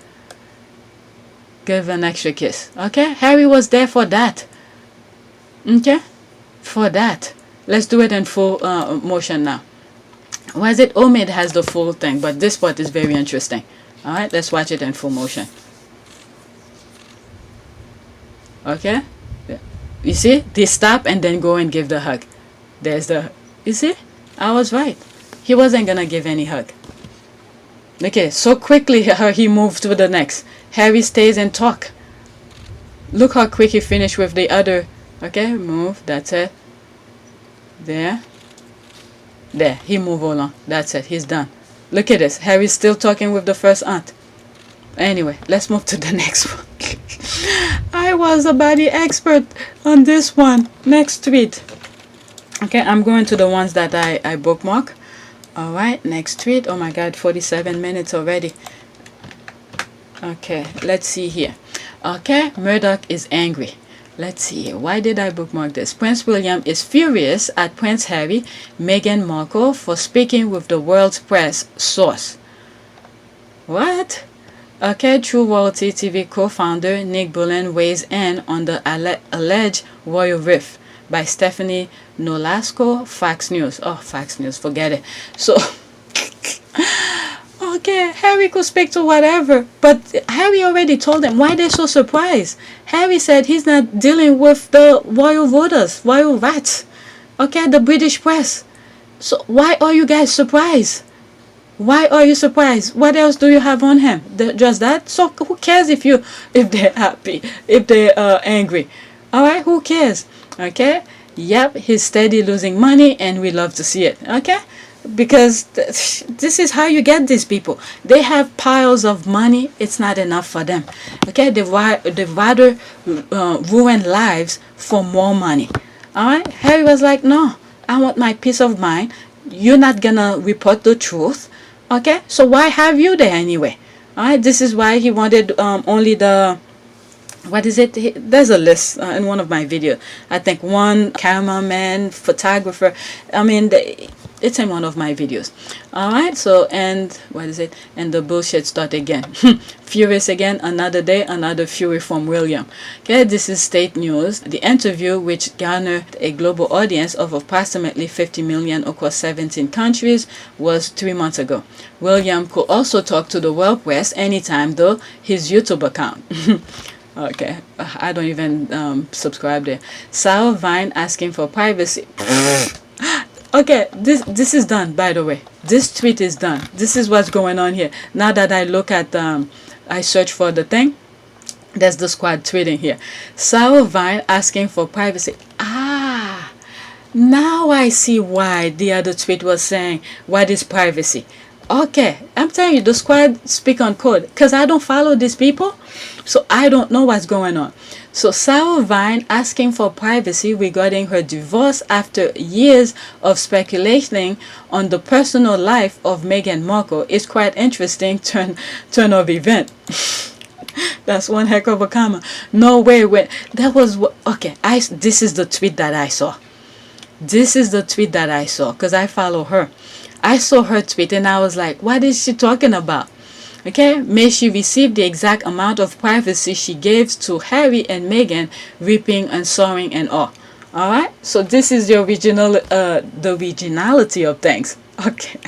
S6: give an extra kiss. Okay, Harry was there for that. Okay, for that. Let's do it in full motion now. Why is it Omid has the full thing, but this part is very interesting. All right, let's watch it in full motion. Okay, you see, they stop and then go and give the hug. There's the, you see, I was right. He wasn't gonna give any hug. Okay, so quickly he moved to the next. Harry stays and talk. Look how quick he finished with the other. Okay, move, that's it. There. There, he moved along. That's it, he's done. Look at this, Harry's still talking with the first aunt. Anyway, let's move to the next one. I was a body expert on this one. Next tweet. Okay, I'm going to the ones that I bookmark. Alright, next tweet. Oh my god, 47 minutes already. Okay, let's see here. Okay, Murdoch is angry. Let's see here. Why did I bookmark this? Prince William is furious at Prince Harry, Meghan Markle for speaking with the world's press source. What? Okay, True Royalty TV co-founder Nick Bullen weighs in on the alleged royal rift by Stephanie Nolasco, Fox News. Oh, Fox News, forget it. So, okay, Harry could speak to whatever, but Harry already told them. Why they so surprised? Harry said he's not dealing with the royal voters, royal rats. Okay, the British press. So why are you guys surprised? Why are you surprised? What else do you have on him? Just that? So who cares if they're happy, if they're angry? Alright, who cares? Okay? Yep, he's steady losing money and we love to see it. Okay? Because this is how you get these people. They have piles of money. It's not enough for them. Okay? They'd rather ruin lives for more money. Alright? Harry was like, no, I want my peace of mind. You're not gonna report the truth. Okay, so why have you there anyway? Alright, this is why he wanted only the, what is it? There's a list in one of my videos. I think one cameraman, photographer. I mean, it's in one of my videos. Alright, so, and what is it? And the bullshit start again. Furious again, another day, another fury from William. Okay, this is state news. The interview, which garnered a global audience of approximately 50 million across 17 countries, was 3 months ago. William could also talk to the world press anytime, though, his YouTube account. Okay, I don't even subscribe there. Sarah Vine asking for privacy. Okay, this is done, by the way. This tweet is done. This is what's going on here. Now that I look at, I search for the thing, there's the squad tweeting here. Sarah Vine asking for privacy. Ah, now I see why the other tweet was saying, what is privacy? Okay, I'm telling you, the squad speak on code. Because I don't follow these people, so I don't know what's going on. So Sarah Vine asking for privacy regarding her divorce after years of speculating on the personal life of Meghan Markle is quite interesting turn of event. That's one heck of a comma. No way, when that was okay. This is the tweet that I saw. This is the tweet that I saw because I follow her. I saw her tweet and I was like, what is she talking about? Okay, may she receive the exact amount of privacy she gave to Harry and Meghan, reaping and sowing and all. Alright, so this is the original, the originality of things. Okay.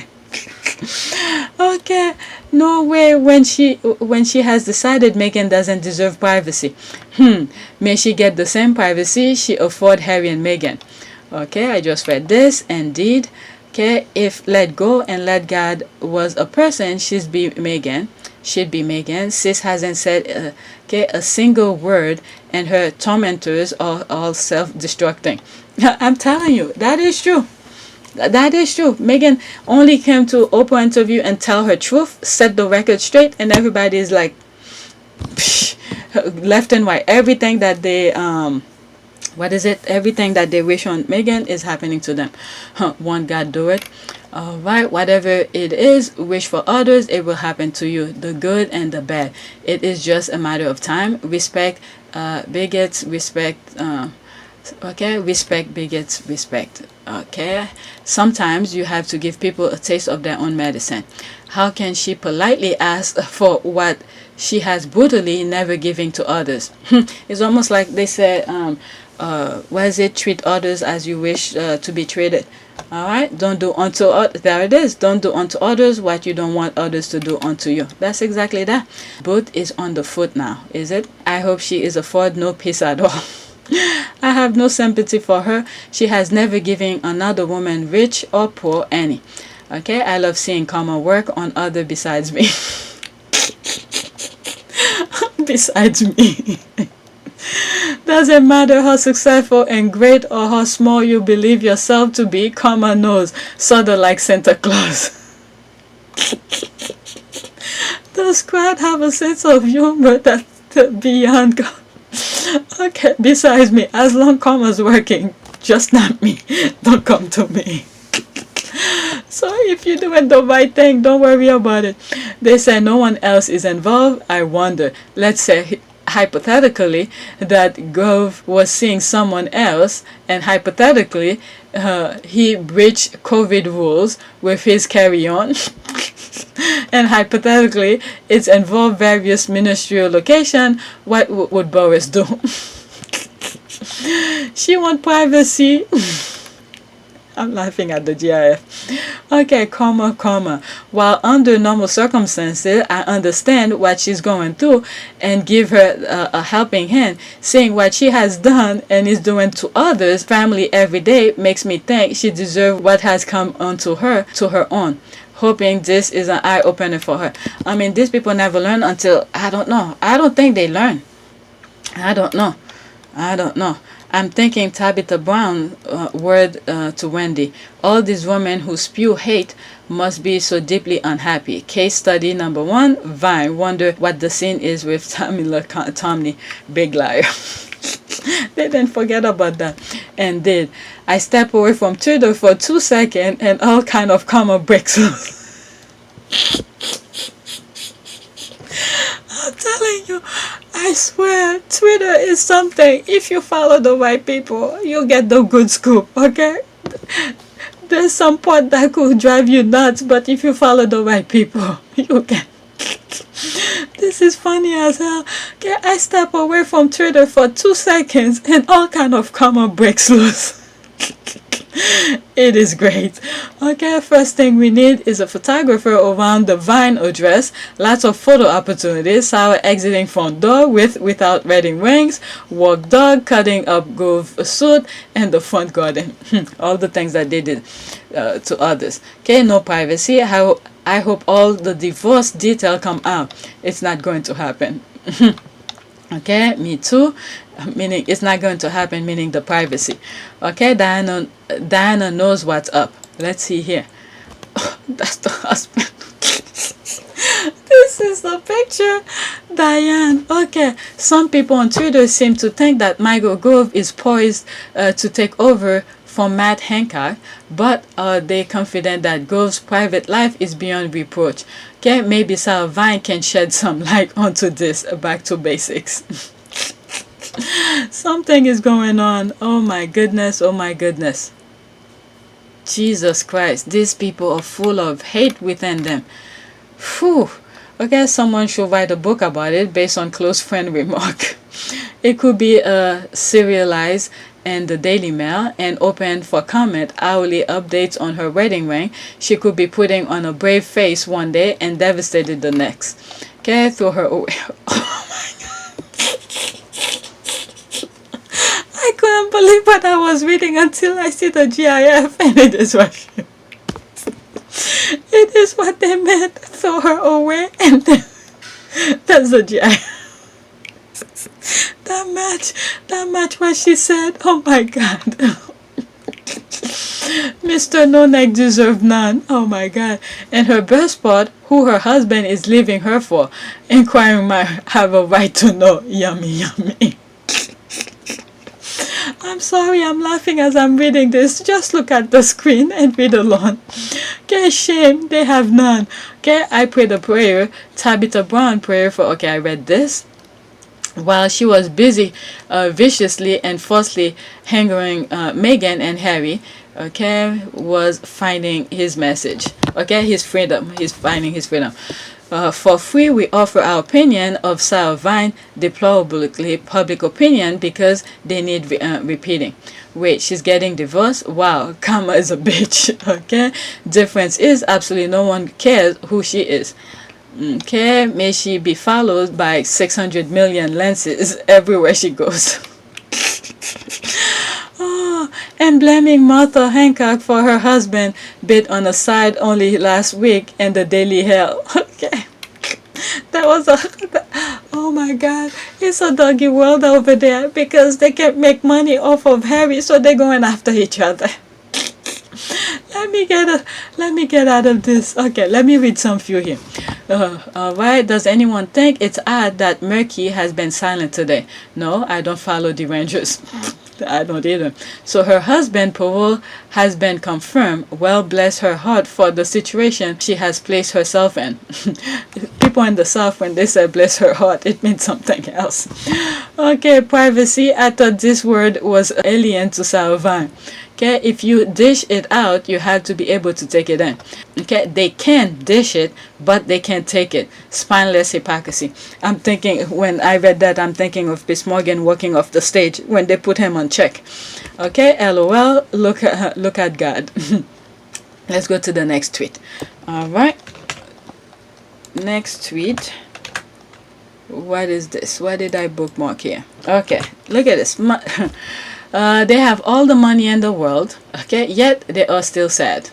S6: Okay, no way when she has decided Meghan doesn't deserve privacy. May she get the same privacy she afforded Harry and Meghan. Okay, I just read this. Indeed. Okay, if let go and let God was a person, she'd be Meghan. Sis hasn't said a single word, and her tormentors are all self-destructing. I'm telling you, that is true. That is true. Meghan only came to Oprah interview and tell her truth, set the record straight, and everybody is like, psh, left and right. Everything that they everything that they wish on Meghan is happening to them. Won't God do it? Alright, whatever it is, wish for others, it will happen to you. The good and the bad. It is just a matter of time. Respect bigots, respect respect bigots, respect. Okay, sometimes you have to give people a taste of their own medicine. How can she politely ask for what she has brutally never given to others. It's almost like they said, what is it? Treat others as you wish to be treated. All right, don't do unto others. There it is. Don't do unto others what you don't want others to do unto you. That's exactly that. Boot is on the foot now, is it? I hope she is afford no peace at all. I have no sympathy for her. She has never given another woman, rich or poor, any. Okay, I love seeing karma work on other besides me. Besides me. Doesn't matter how successful and great or how small you believe yourself to be, karma knows, sort of like Santa Claus. Does crowd have a sense of humor that's beyond God? Okay, besides me, as long karma's working, just not me. Don't come to me. So if you're doing the right thing, don't worry about it. They say no one else is involved. I wonder, let's say hypothetically that Grove was seeing someone else, and hypothetically he breached COVID rules with his carry-on. And hypothetically it's involved various ministerial location. What would Boris do? She want privacy. I'm laughing at the GIF. Okay, comma. While under normal circumstances, I understand what she's going through and give her a helping hand. Seeing what she has done and is doing to others, family every day, makes me think she deserves what has come onto her to her own. Hoping this is an eye-opener for her. I mean, these people never learn until, I don't know. I don't think they learn. I don't know. I'm thinking Tabitha Brown word to Wendy. All these women who spew hate must be so deeply unhappy. Case study number 1, Vine. Wonder what the scene is with Tamila Tomney. Big liar. They didn't forget about that. And did. I step away from Twitter for 2 seconds and all kind of karma breaks loose. I'm telling you, I swear, Twitter is something. If you follow the right people, you'll get the good scoop, okay? There's some part that could drive you nuts, but if you follow the right people, you'll get... This is funny as hell. Okay, I step away from Twitter for 2 seconds and all kind of karma breaks loose. It is great. Okay, first thing we need is a photographer around the Vine address. Lots of photo opportunities. Sarah exiting front door without wedding rings. Walk dog cutting up Grove suit and the front garden. All the things that they did to others. Okay, no privacy. I hope all the divorce detail come out. It's not going to happen. Okay, me too. Meaning it's not going to happen, meaning the privacy. Okay, Diana knows what's up. Let's see here. That's the husband. This is the picture. Diane. Okay, some people on Twitter seem to think that Michael Gove is poised to take over from Matt Hancock, but are they confident that Gove's private life is beyond reproach? Okay, maybe Sarah Vine can shed some light onto this. Back to basics. Something is going on. Oh my goodness, oh my goodness. Jesus Christ, these people are full of hate within them. Phew. Okay, someone should write a book about it based on close friend remark. It could be serialized in the Daily Mail and open for comment hourly updates on her wedding ring. She could be putting on a brave face one day and devastated the next. Okay, throw her away. Oh my God. I couldn't believe what I was reading until I see the GIF, and it is what it is what they meant. Throw her away, and then that's the GIF. That match what she said. Oh my God. Mr. No Neck deserved none. Oh my God. And her best part, who her husband is leaving her for. Inquiring might have a right to know. Yummy, yummy. I'm sorry, I'm laughing as I'm reading this. Just look at the screen and read along. Okay, shame, they have none. Okay, I prayed a prayer. Tabitha Brown prayer for, okay, I read this. While she was busy viciously and falsely hangering Meghan and Harry, okay, was finding his message. Okay, his freedom. He's finding his freedom. For free, we offer our opinion of Sarah Vine, deplorably public opinion because they need repeating. Wait, she's getting divorced? Wow, karma is a bitch. Okay, difference is absolutely no one cares who she is. Okay, may she be followed by 600 million lenses everywhere she goes. Oh, and blaming Martha Hancock for her husband bit on a side only last week in the Daily Hell. Okay, that was oh my God, it's a doggy world over there because they can't make money off of Harry, so they're going after each other. Let me get out of this. Okay, let me read some few here. All right. Does anyone think it's odd that Murky has been silent today? No, I don't follow the Rangers. I don't either. So her husband parole has been confirmed. Well, bless her heart for the situation she has placed herself in. People in the South, when they say bless her heart, it means something else. Okay, privacy. I thought this word was alien to Sarah Vine. Okay, if you dish it out, you have to be able to take it in. Okay, they can dish it, but they can't take it. Spineless hypocrisy. I'm thinking, when I read that, I'm thinking of Piers Morgan walking off the stage when they put him on check. Okay, LOL, look at God. Let's go to the next tweet. All right. Next tweet. What is this? What did I bookmark here? Okay, look at this. They have all the money in the world, okay, yet they are still sad.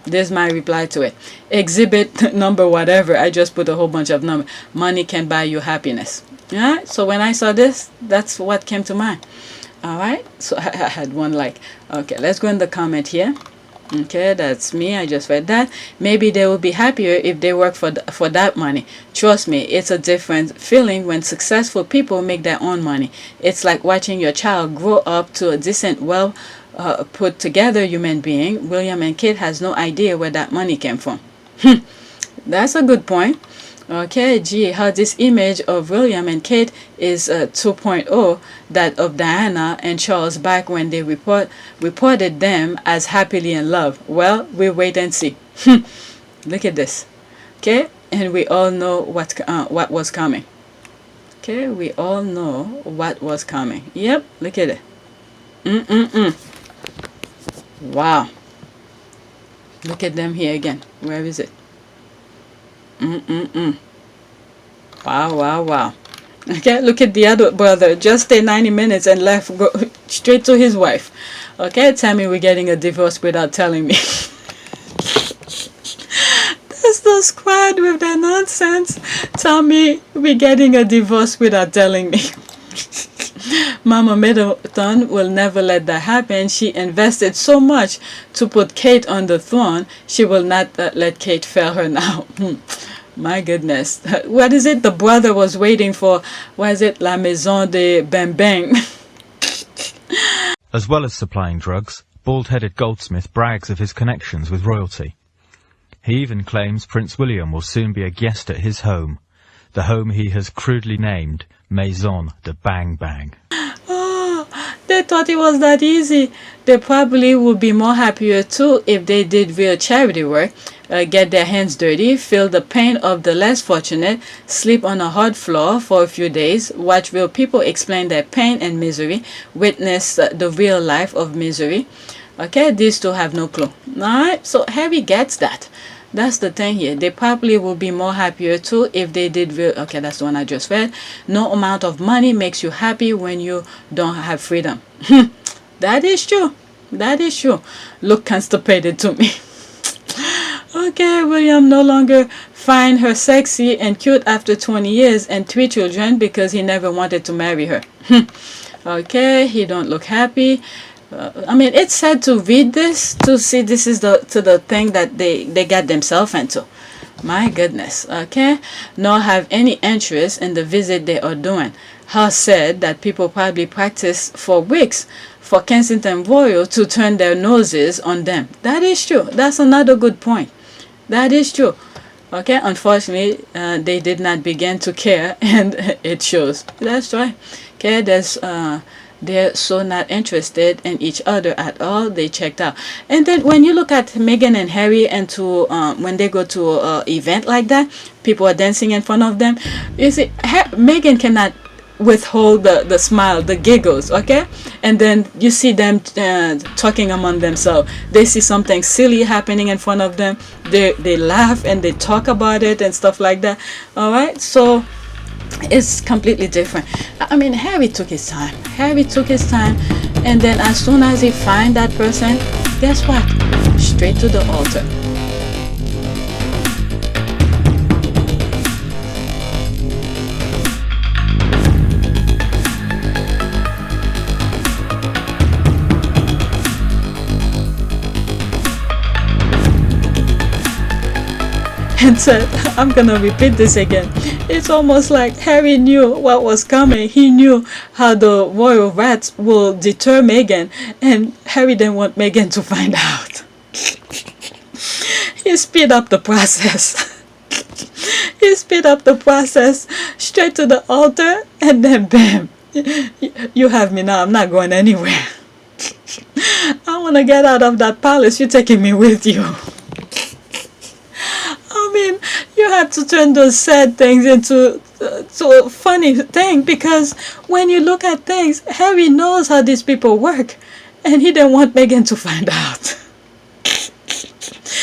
S6: There's my reply to it. Exhibit number whatever. I just put a whole bunch of numbers. Money can buy you happiness. Yeah. So when I saw this, that's what came to mind. All right. So I had one like. Okay, let's go in the comment here. Okay, that's me. I just read that. Maybe they will be happier if they work for that money. Trust me, it's a different feeling when successful people make their own money. It's like watching your child grow up to a decent, well put together human being. William and Kate has no idea where that money came from. That's a good point. Okay, gee, how this image of William and Kate is 2.0 that of Diana and Charles back when they reported them as happily in love. Well, we'll wait and see. Look at this. Okay, and we all know what was coming. Okay, we all know what was coming. Yep, look at it. Wow. Look at them here again. Where is it? Wow. Okay, look at the other brother. Just stay 90 minutes and left, go straight to his wife. Okay, tell me we're getting a divorce without telling me. That's the squad with their nonsense. Tell me we're getting a divorce without telling me. Mama Middleton will never let that happen. She invested so much to put Kate on the throne. She will not let Kate fail her now. My goodness. What is it? The brother was waiting for, was it La Maison de Bang Bang?
S12: As well as supplying drugs, bald-headed Goldsmith brags of his connections with royalty. He even claims Prince William will soon be a guest at his home, the home he has crudely named Maison de Bang Bang.
S6: Oh, they thought it was that easy. They probably would be more happier too if they did real charity work, get their hands dirty, feel the pain of the less fortunate, sleep on a hard floor for a few days, watch real people explain their pain and misery, witness the real life of misery. Okay, these two have no clue. Alright, so Harry gets that. That's the thing here. They probably will be more happier too if they did real. Okay, that's the one I just read. No amount of money makes you happy when you don't have freedom. That is true. That is true. Look constipated to me. Okay, William no longer find her sexy and cute after 20 years and 3 children because he never wanted to marry her. Okay, he don't look happy. I mean, it's sad to read this, to see this is the thing that they got themselves into. My goodness. Okay, nor have any interest in the visit they are doing. How sad that people probably practice for weeks for Kensington Royal to turn their noses on them. That is true. That's another good point. That is true. Okay, unfortunately, they did not begin to care, and it shows. That's right. Okay, there's they're so not interested in each other at all. They checked out. And then when you look at Meghan and Harry, and to when they go to an event like that, people are dancing in front of them. You see, Meghan cannot withhold the smile, the giggles, okay? And then you see them talking among themselves. They see something silly happening in front of them, they laugh and they talk about it and stuff like that. All right, so it's completely different. I mean, Harry took his time, and then as soon as he find that person, guess what, straight to the altar. And said, I'm gonna repeat this again. It's almost like Harry knew what was coming. He knew how the royal rats will deter Meghan, and Harry didn't want Meghan to find out. He speed up the process. He speed up the process straight to the altar, and then bam, you have me now. I'm not going anywhere. I want to get out of that palace. You're taking me with you. I mean, you have to turn those sad things into a funny thing, because when you look at things, Harry knows how these people work, and he didn't want Meghan to find out.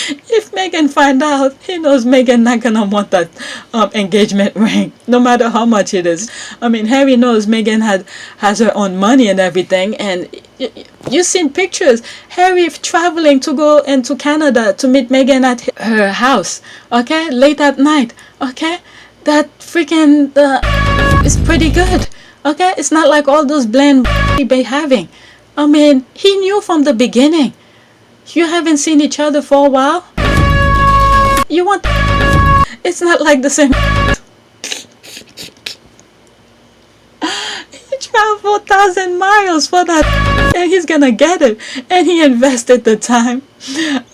S6: If Meghan find out, he knows Meghan not gonna want that engagement ring, no matter how much it is. I mean, Harry knows Meghan has her own money and everything, and you've seen pictures. Harry traveling to go into Canada to meet Meghan at her house, okay, late at night, okay. That freaking is pretty good, okay. It's not like all those bland he be having. I mean, he knew from the beginning. You haven't seen each other for a while. You want... It's not like the same... He traveled 4,000 miles for that, and he's gonna get it. And he invested the time,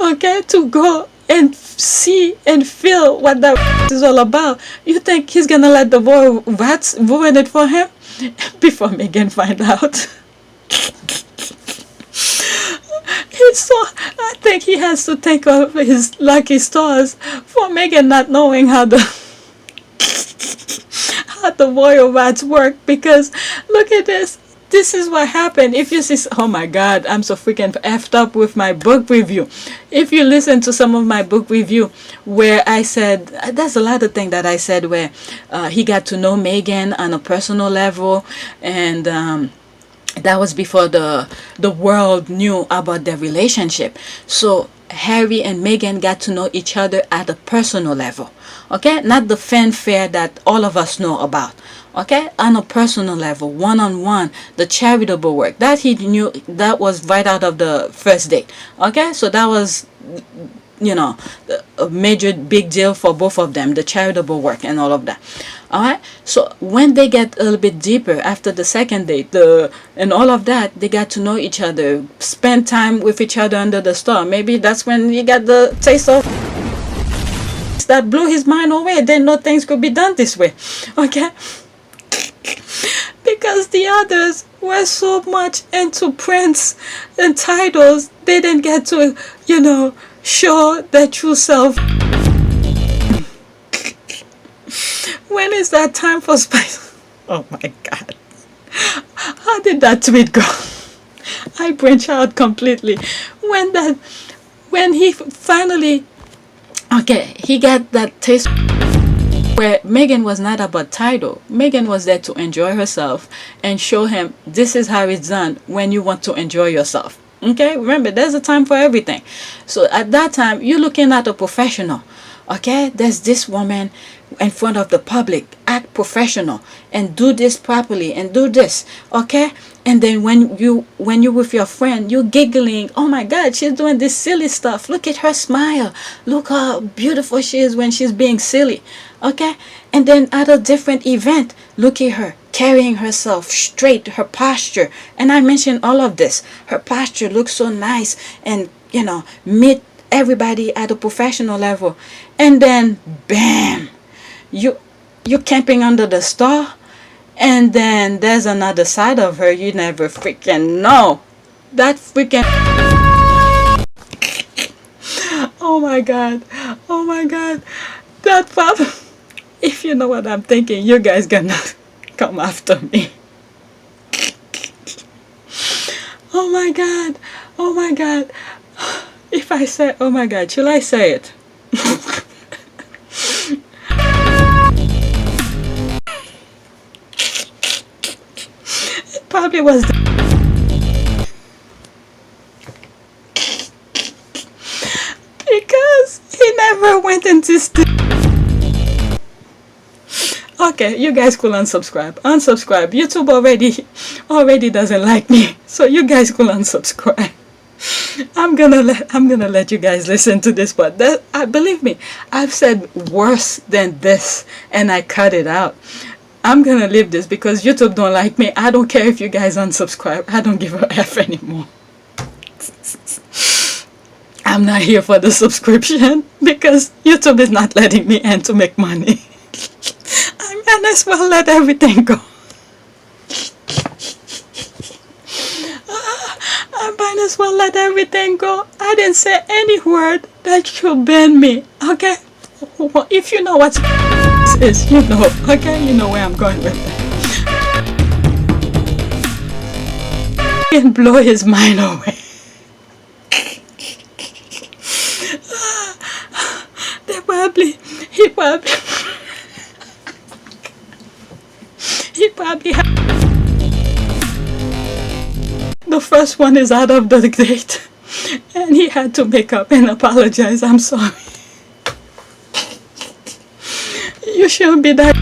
S6: okay, to go and see and feel what that is all about. You think he's gonna let the royal rats ruin it for him before Meghan find out? So I think he has to take off his lucky stars for Meghan not knowing how the royal rats work, because look at this. This is what happened. If you see, oh my God, I'm so freaking effed up with my book review. If you listen to some of my book review where I said, there's a lot of things that I said where he got to know Meghan on a personal level, and that was before the world knew about their relationship. So Harry and Meghan got to know each other at a personal level, okay, not the fanfare that all of us know about, okay, on a personal level, one-on-one, the charitable work that he knew, that was right out of the first date, okay. So that was, you know, a major big deal for both of them, the charitable work and all of that. All right, so when they get a little bit deeper after the second date, and all of that, they got to know each other, spend time with each other under the star. Maybe that's when he got the taste of that blew his mind away. Didn't know things could be done this way, okay? Because the others were so much into prince and titles, they didn't get to, you know, show their true self. When is that time for spice? Oh my God. How did that tweet go? I branch out completely. When he finally, okay, he got that taste where Meghan was not about title. Meghan was there to enjoy herself and show him this is how it's done when you want to enjoy yourself. Okay, remember, there's a time for everything. So at that time, you're looking at a professional. Okay, there's this woman in front of the public, act professional and do this properly and do this, okay. And then when you're with your friend, you're giggling, oh my God, she's doing this silly stuff, look at her smile, look how beautiful she is when she's being silly, okay. And then at a different event, look at her carrying herself straight, her posture, and I mentioned all of this, her posture looks so nice, and you know, meet everybody at a professional level, and then bam, you're camping under the star, And then there's another side of her you never freaking know. That freaking... Oh my God. Oh my God. That father... If you know what I'm thinking, you guys gonna come after me. Oh my God. Oh my God. If I say, oh my God, shall I say it? It probably was because he never went into Okay, you guys could unsubscribe. Unsubscribe. YouTube already doesn't like me, so you guys could unsubscribe. I'm gonna let you guys listen to this, but believe me, I've said worse than this, and I cut it out. I'm gonna leave this because YouTube don't like me. I don't care if you guys unsubscribe. I don't give a F anymore. I'm not here for the subscription because YouTube is not letting me in to make money. I might as well let everything go. I might as well let everything go. I didn't say any word that should ban me. Okay? Well, if you know what is, you know. Okay? You know where I'm going with that. And blow his mind away. He probably the first one is out of the date, and he had to make up and apologize. I'm sorry. You shouldn't be that.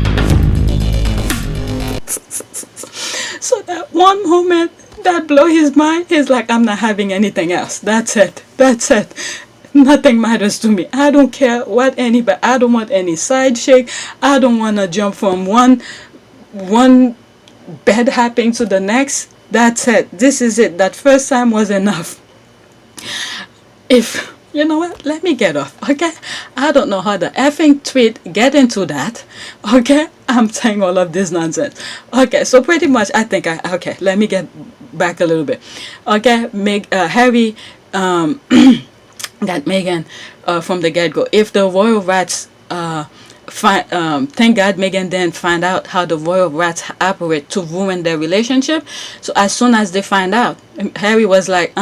S6: So that one moment that blow his mind, he's like, I'm not having anything else. That's it. That's it. Nothing matters to me. I don't care what anybody. I don't want any side shake. I don't want to jump from one bad happening to the next. That's it. This is it. That first time was enough. If you know what, let me get off. Okay, I don't know how the effing tweet get into that. Okay, I'm saying all of this nonsense. Okay, so pretty much I think okay, let me get back a little bit. Okay, Harry got Meghan from the get-go. If the royal rats thank God Meghan didn't find out how the royal rats operate to ruin their relationship. So as soon as they find out, Harry was like,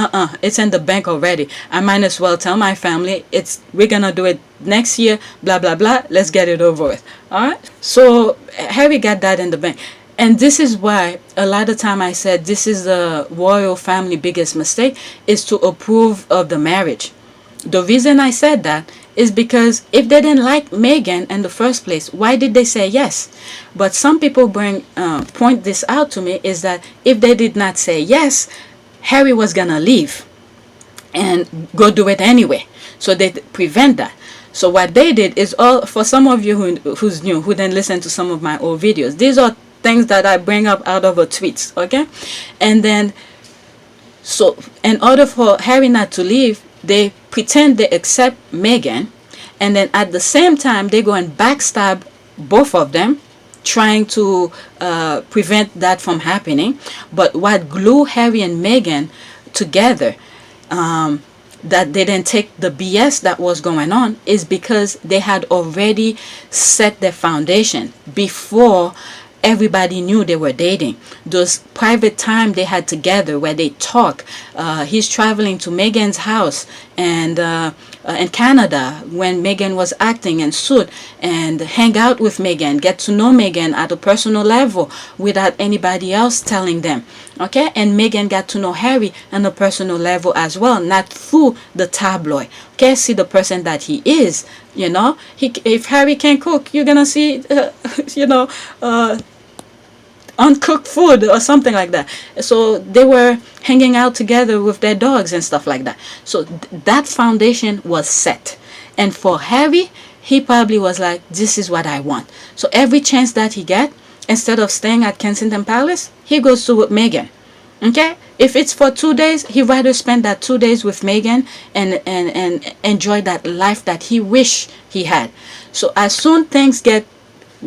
S6: it's in the bank already. I might as well tell my family we're gonna do it next year, blah blah blah, let's get it over with. Alright, so Harry got that in the bank. And this is why a lot of time I said this is the royal family biggest mistake, is to approve of the marriage. The reason I said that is because if they didn't like Meghan in the first place, why did they say yes? But some people point this out to me, is that if they did not say yes, Harry was gonna leave and go do it anyway. So they prevent that. So what they did is, all for some of you who's new, who didn't listen to some of my old videos, these are things that I bring up out of a tweets, okay? And then, so in order for Harry not to leave, they pretend they accept Meghan, and then at the same time they go and backstab both of them, trying to prevent that from happening. But what glue Harry and Meghan together, that they didn't take the BS that was going on, is because they had already set their foundation before everybody knew they were dating. Those private time they had together where they talk. He's traveling to Meghan's house and in Canada when Meghan was acting in Suit, and hang out with Meghan, get to know Meghan at a personal level without anybody else telling them. Okay, and Meghan got to know Harry on a personal level as well, not through the tabloid. Okay, see the person that he is. You know, if Harry can cook, you're gonna see, uncooked food or something like that. So they were hanging out together with their dogs and stuff like that. So that foundation was set. And for Harry, he probably was like, this is what I want. So every chance that he get, instead of staying at Kensington Palace, he goes to with Meghan. Okay, if it's for 2 days, he'd rather spend that 2 days with Meghan and enjoy that life that he wish he had. So as soon things get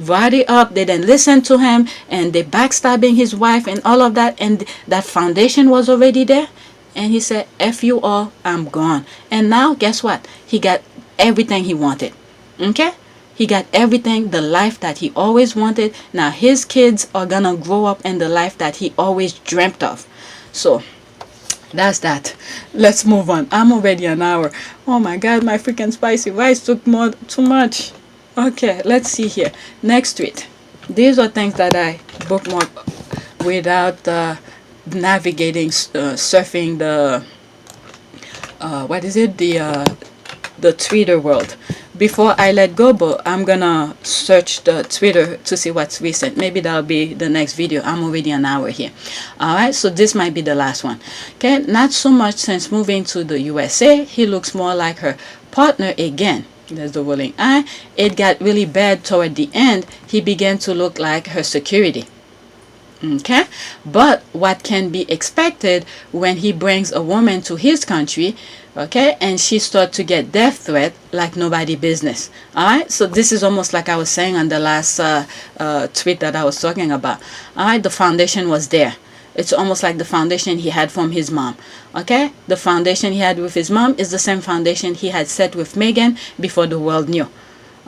S6: brought it up, they didn't listen to him, and they backstabbing his wife and all of that, and that foundation was already there. And he said, F you all, I'm gone. And now, guess what? He got everything he wanted. Okay? He got everything, the life that he always wanted. Now, his kids are gonna grow up in the life that he always dreamt of. So, that's that. Let's move on. I'm already an hour. Oh my God, my freaking spicy rice took too much. Okay, let's see here. Next tweet. These are things that I bookmark without navigating, surfing the what is it, the Twitter world. Before I let go, but I'm gonna search the Twitter to see what's recent. Maybe that'll be the next video. I'm already an hour here. Alright, so this might be the last one. Okay, not so much since moving to the USA. He looks more like her partner again. There's the rolling eye. It got really bad toward the end. He began to look like her security. Okay, but what can be expected when he brings a woman to his country, okay, and she starts to get death threat like nobody business. All right, so this is almost like I was saying on the last tweet that I was talking about. All right, the foundation was there. It's almost like the foundation he had from his mom. Okay, the foundation he had with his mom is the same foundation he had set with Meghan before the world knew.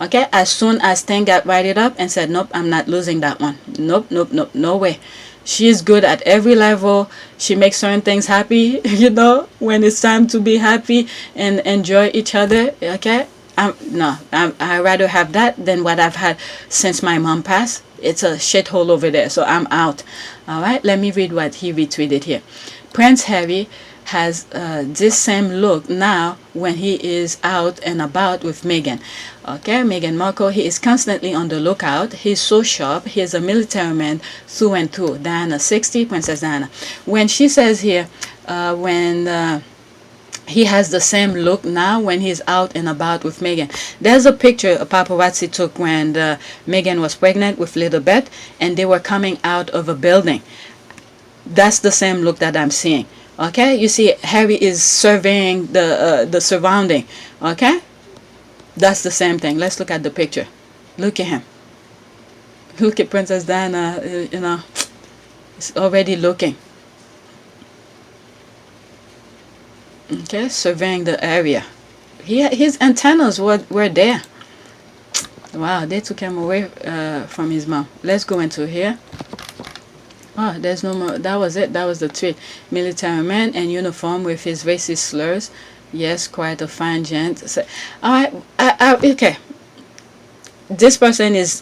S6: Okay, as soon as thing got righted up and said, nope, I'm not losing that one. Nope, no way. She is good at every level. She makes certain things happy, you know, when it's time to be happy and enjoy each other. Okay, I'd rather have that than what I've had since my mom passed. It's a shithole over there, so I'm out. All right, let me read what he retweeted here. Prince Harry has this same look now when he is out and about with Meghan. Okay, Meghan Markle, he is constantly on the lookout. He's so sharp. He's a military man through and through. Diana 60, Princess Diana. When she says here, he has the same look now when he's out and about with Meghan. There's a picture a paparazzi took when Meghan was pregnant with little Beth, and they were coming out of a building. That's the same look that I'm seeing. Okay, you see Harry is surveying the surrounding. Okay, that's the same thing. Let's look at the picture. Look at him. Look at Princess Diana, you know, it's already looking. Okay, surveying the area. His antennas were there. Wow, they took him away from his mom. Let's go into here. Oh, there's no more. That was it. That was the tweet. Military man in uniform with his racist slurs. Yes, quite a fine gent. So, all right. Okay. This person is,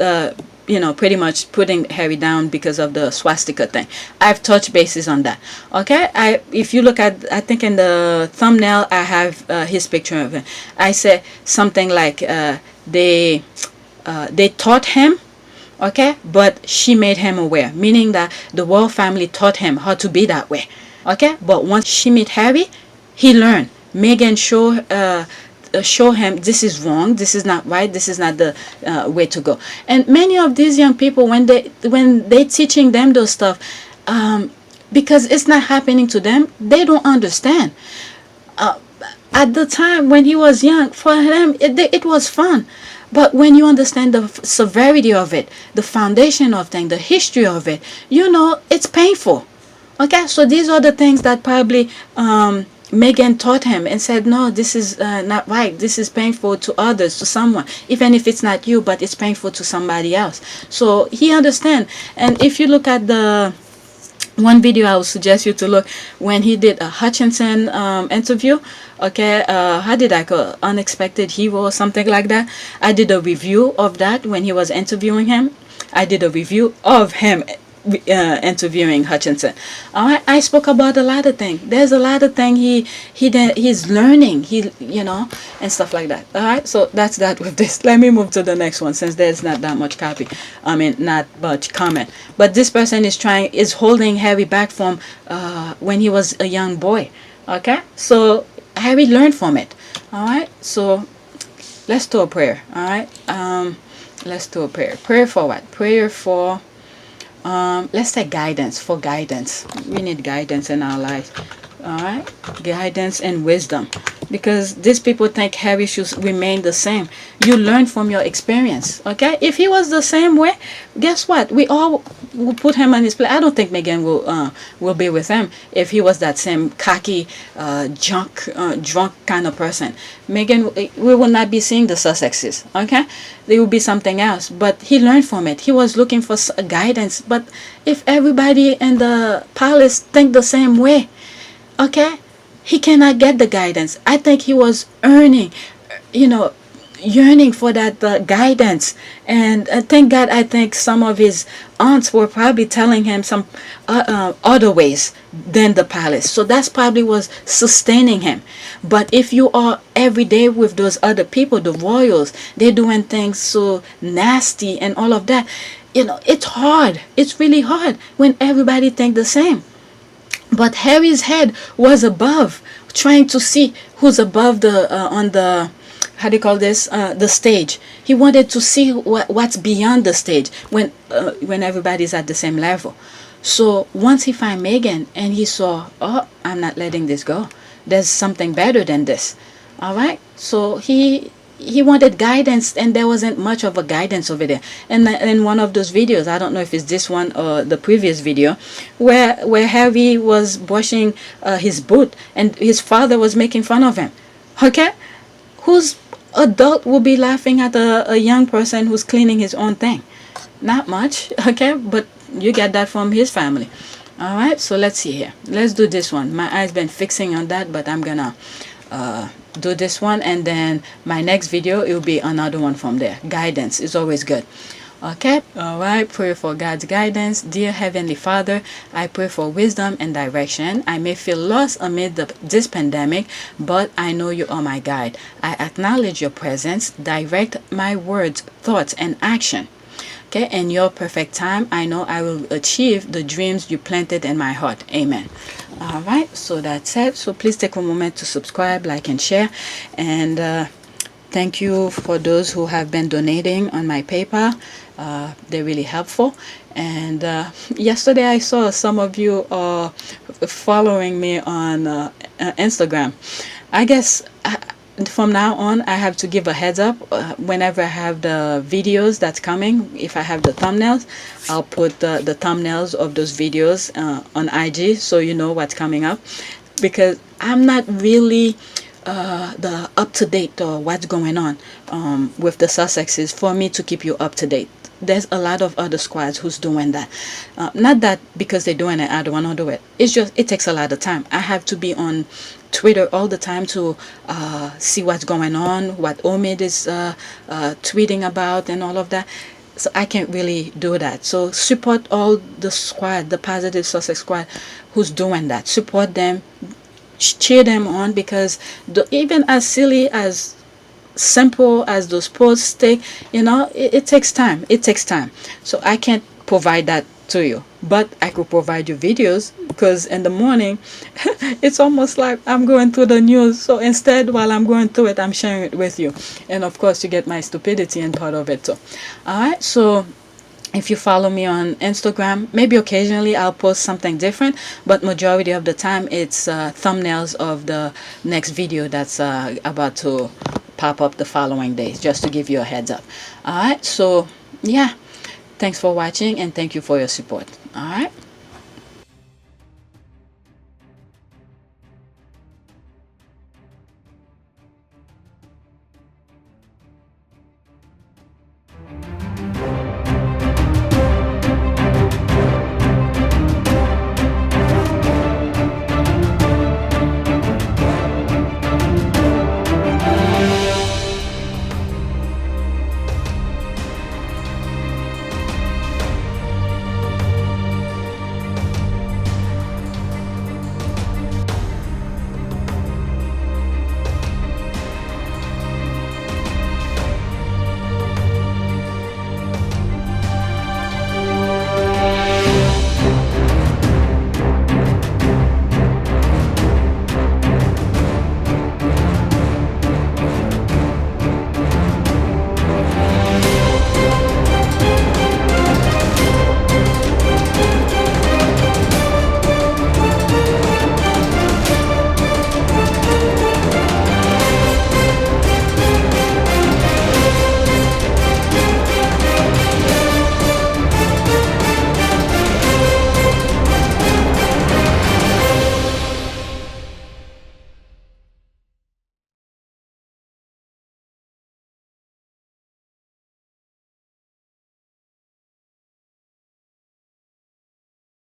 S6: you know, pretty much putting Harry down because of the swastika thing. I've touched bases on that. Okay. If you look at, I think in the thumbnail, I have his picture of him. I said something like they taught him. Okay, but she made him aware, meaning that the royal family taught him how to be that way. Okay, but once she met Harry, he learned. Meghan show him this is wrong, this is not right, this is not the way to go. And many of these young people, when they teaching them those stuff, because it's not happening to them, they don't understand. At the time when he was young, for him it was fun. But when you understand the severity of it, the foundation of things, the history of it, you know, it's painful. Okay, so these are the things that probably Meghan taught him and said, no, this is not right. This is painful to others, to someone, even if it's not you, but it's painful to somebody else. So he understands. And if you look at the one video I would suggest you to look, when he did a Hutchinson interview, okay, how did I call it? Unexpected Hero or something like that. I did a review of that when he was interviewing him. I did a review of him interviewing Hutchinson. I spoke about a lot of things. There's a lot of things he's learning, you know, and stuff like that. All right, so that's that with this. Let me move to the next one since there's not that much copy. I mean, not much comment. But this person is holding Harry back from when he was a young boy. Okay, so Harry learned from it. All right, so let's do a prayer. All right, let's do a prayer. Prayer for what? Prayer for let's say guidance. For guidance, we need guidance in our lives. All right, guidance and wisdom. because these people think Harry should remain the same. You learn from your experience, okay? If he was the same way, guess what? We all will put him on his place. I don't think Meghan will be with him if he was that same cocky, drunk kind of person. Meghan, we will not be seeing the Sussexes, okay? There will be something else. But he learned from it. He was looking for guidance. But if everybody in the palace think the same way, okay, he cannot get the guidance. I think he was yearning for that guidance. And thank God, I think some of his aunts were probably telling him some other ways than the palace. So that's probably was sustaining him. But if you are every day with those other people, the royals, they're doing things so nasty and all of that, it's hard. It's really hard when everybody think the same. But Harry's head was above, trying to see who's above the on the, how do you call this, the stage. He wanted to see what's beyond the stage when everybody's at the same level. So once he found Meghan and he saw, oh, I'm not letting this go. There's something better than this. All right. So he wanted guidance, and there wasn't much of a guidance over there. And in one of those videos, I don't know if it's this one or the previous video, where Harry was brushing his boot and his father was making fun of him. Okay? Whose adult will be laughing at a young person who's cleaning his own thing? Not much. Okay? But you get that from his family. All right? So let's see here. Let's do this one. My eyes been fixing on that, but I'm gonna do this one, and then my next video, it will be another one from there. Guidance is always good. Okay. All right. Pray for God's guidance. Dear Heavenly Father, I pray for wisdom and direction. I may feel lost amid this pandemic, but I know you are my guide. I acknowledge your presence. Direct my words, thoughts, and action. Okay, in your perfect time, I know I will achieve the dreams you planted in my heart. Amen. All right, so that's it. So please take a moment to subscribe, like, and share. And thank you for those who have been donating on my PayPal. They're really helpful. And yesterday I saw some of you following me on Instagram. I guess from now on, I have to give a heads up whenever I have the videos that's coming. If I have the thumbnails, I'll put the thumbnails of those videos on IG, so you know what's coming up, because I'm not really the up-to-date or what's going on with the Sussexes for me to keep you up-to-date. There's a lot of other squads who's doing that. Not that because they're doing it, I don't want to do it. It's just, it takes a lot of time. I have to be on Twitter all the time to see what's going on, what Omid is tweeting about and all of that. So I can't really do that. So support all the squad, the Positive Sussex squad who's doing that. Support them, cheer them on, because even as silly as simple as those posts take, it takes time. It takes time. So I can't provide that to you, but I could provide you videos, because in the morning it's almost like I'm going through the news. So instead, while I'm going through it, I'm sharing it with you, and of course you get my stupidity and part of it too. All right, so if you follow me on Instagram, maybe occasionally I'll post something different, but majority of the time it's thumbnails of the next video that's about to pop up the following days, just to give you a heads up. All right, so yeah, thanks for watching, and thank you for your support. All right.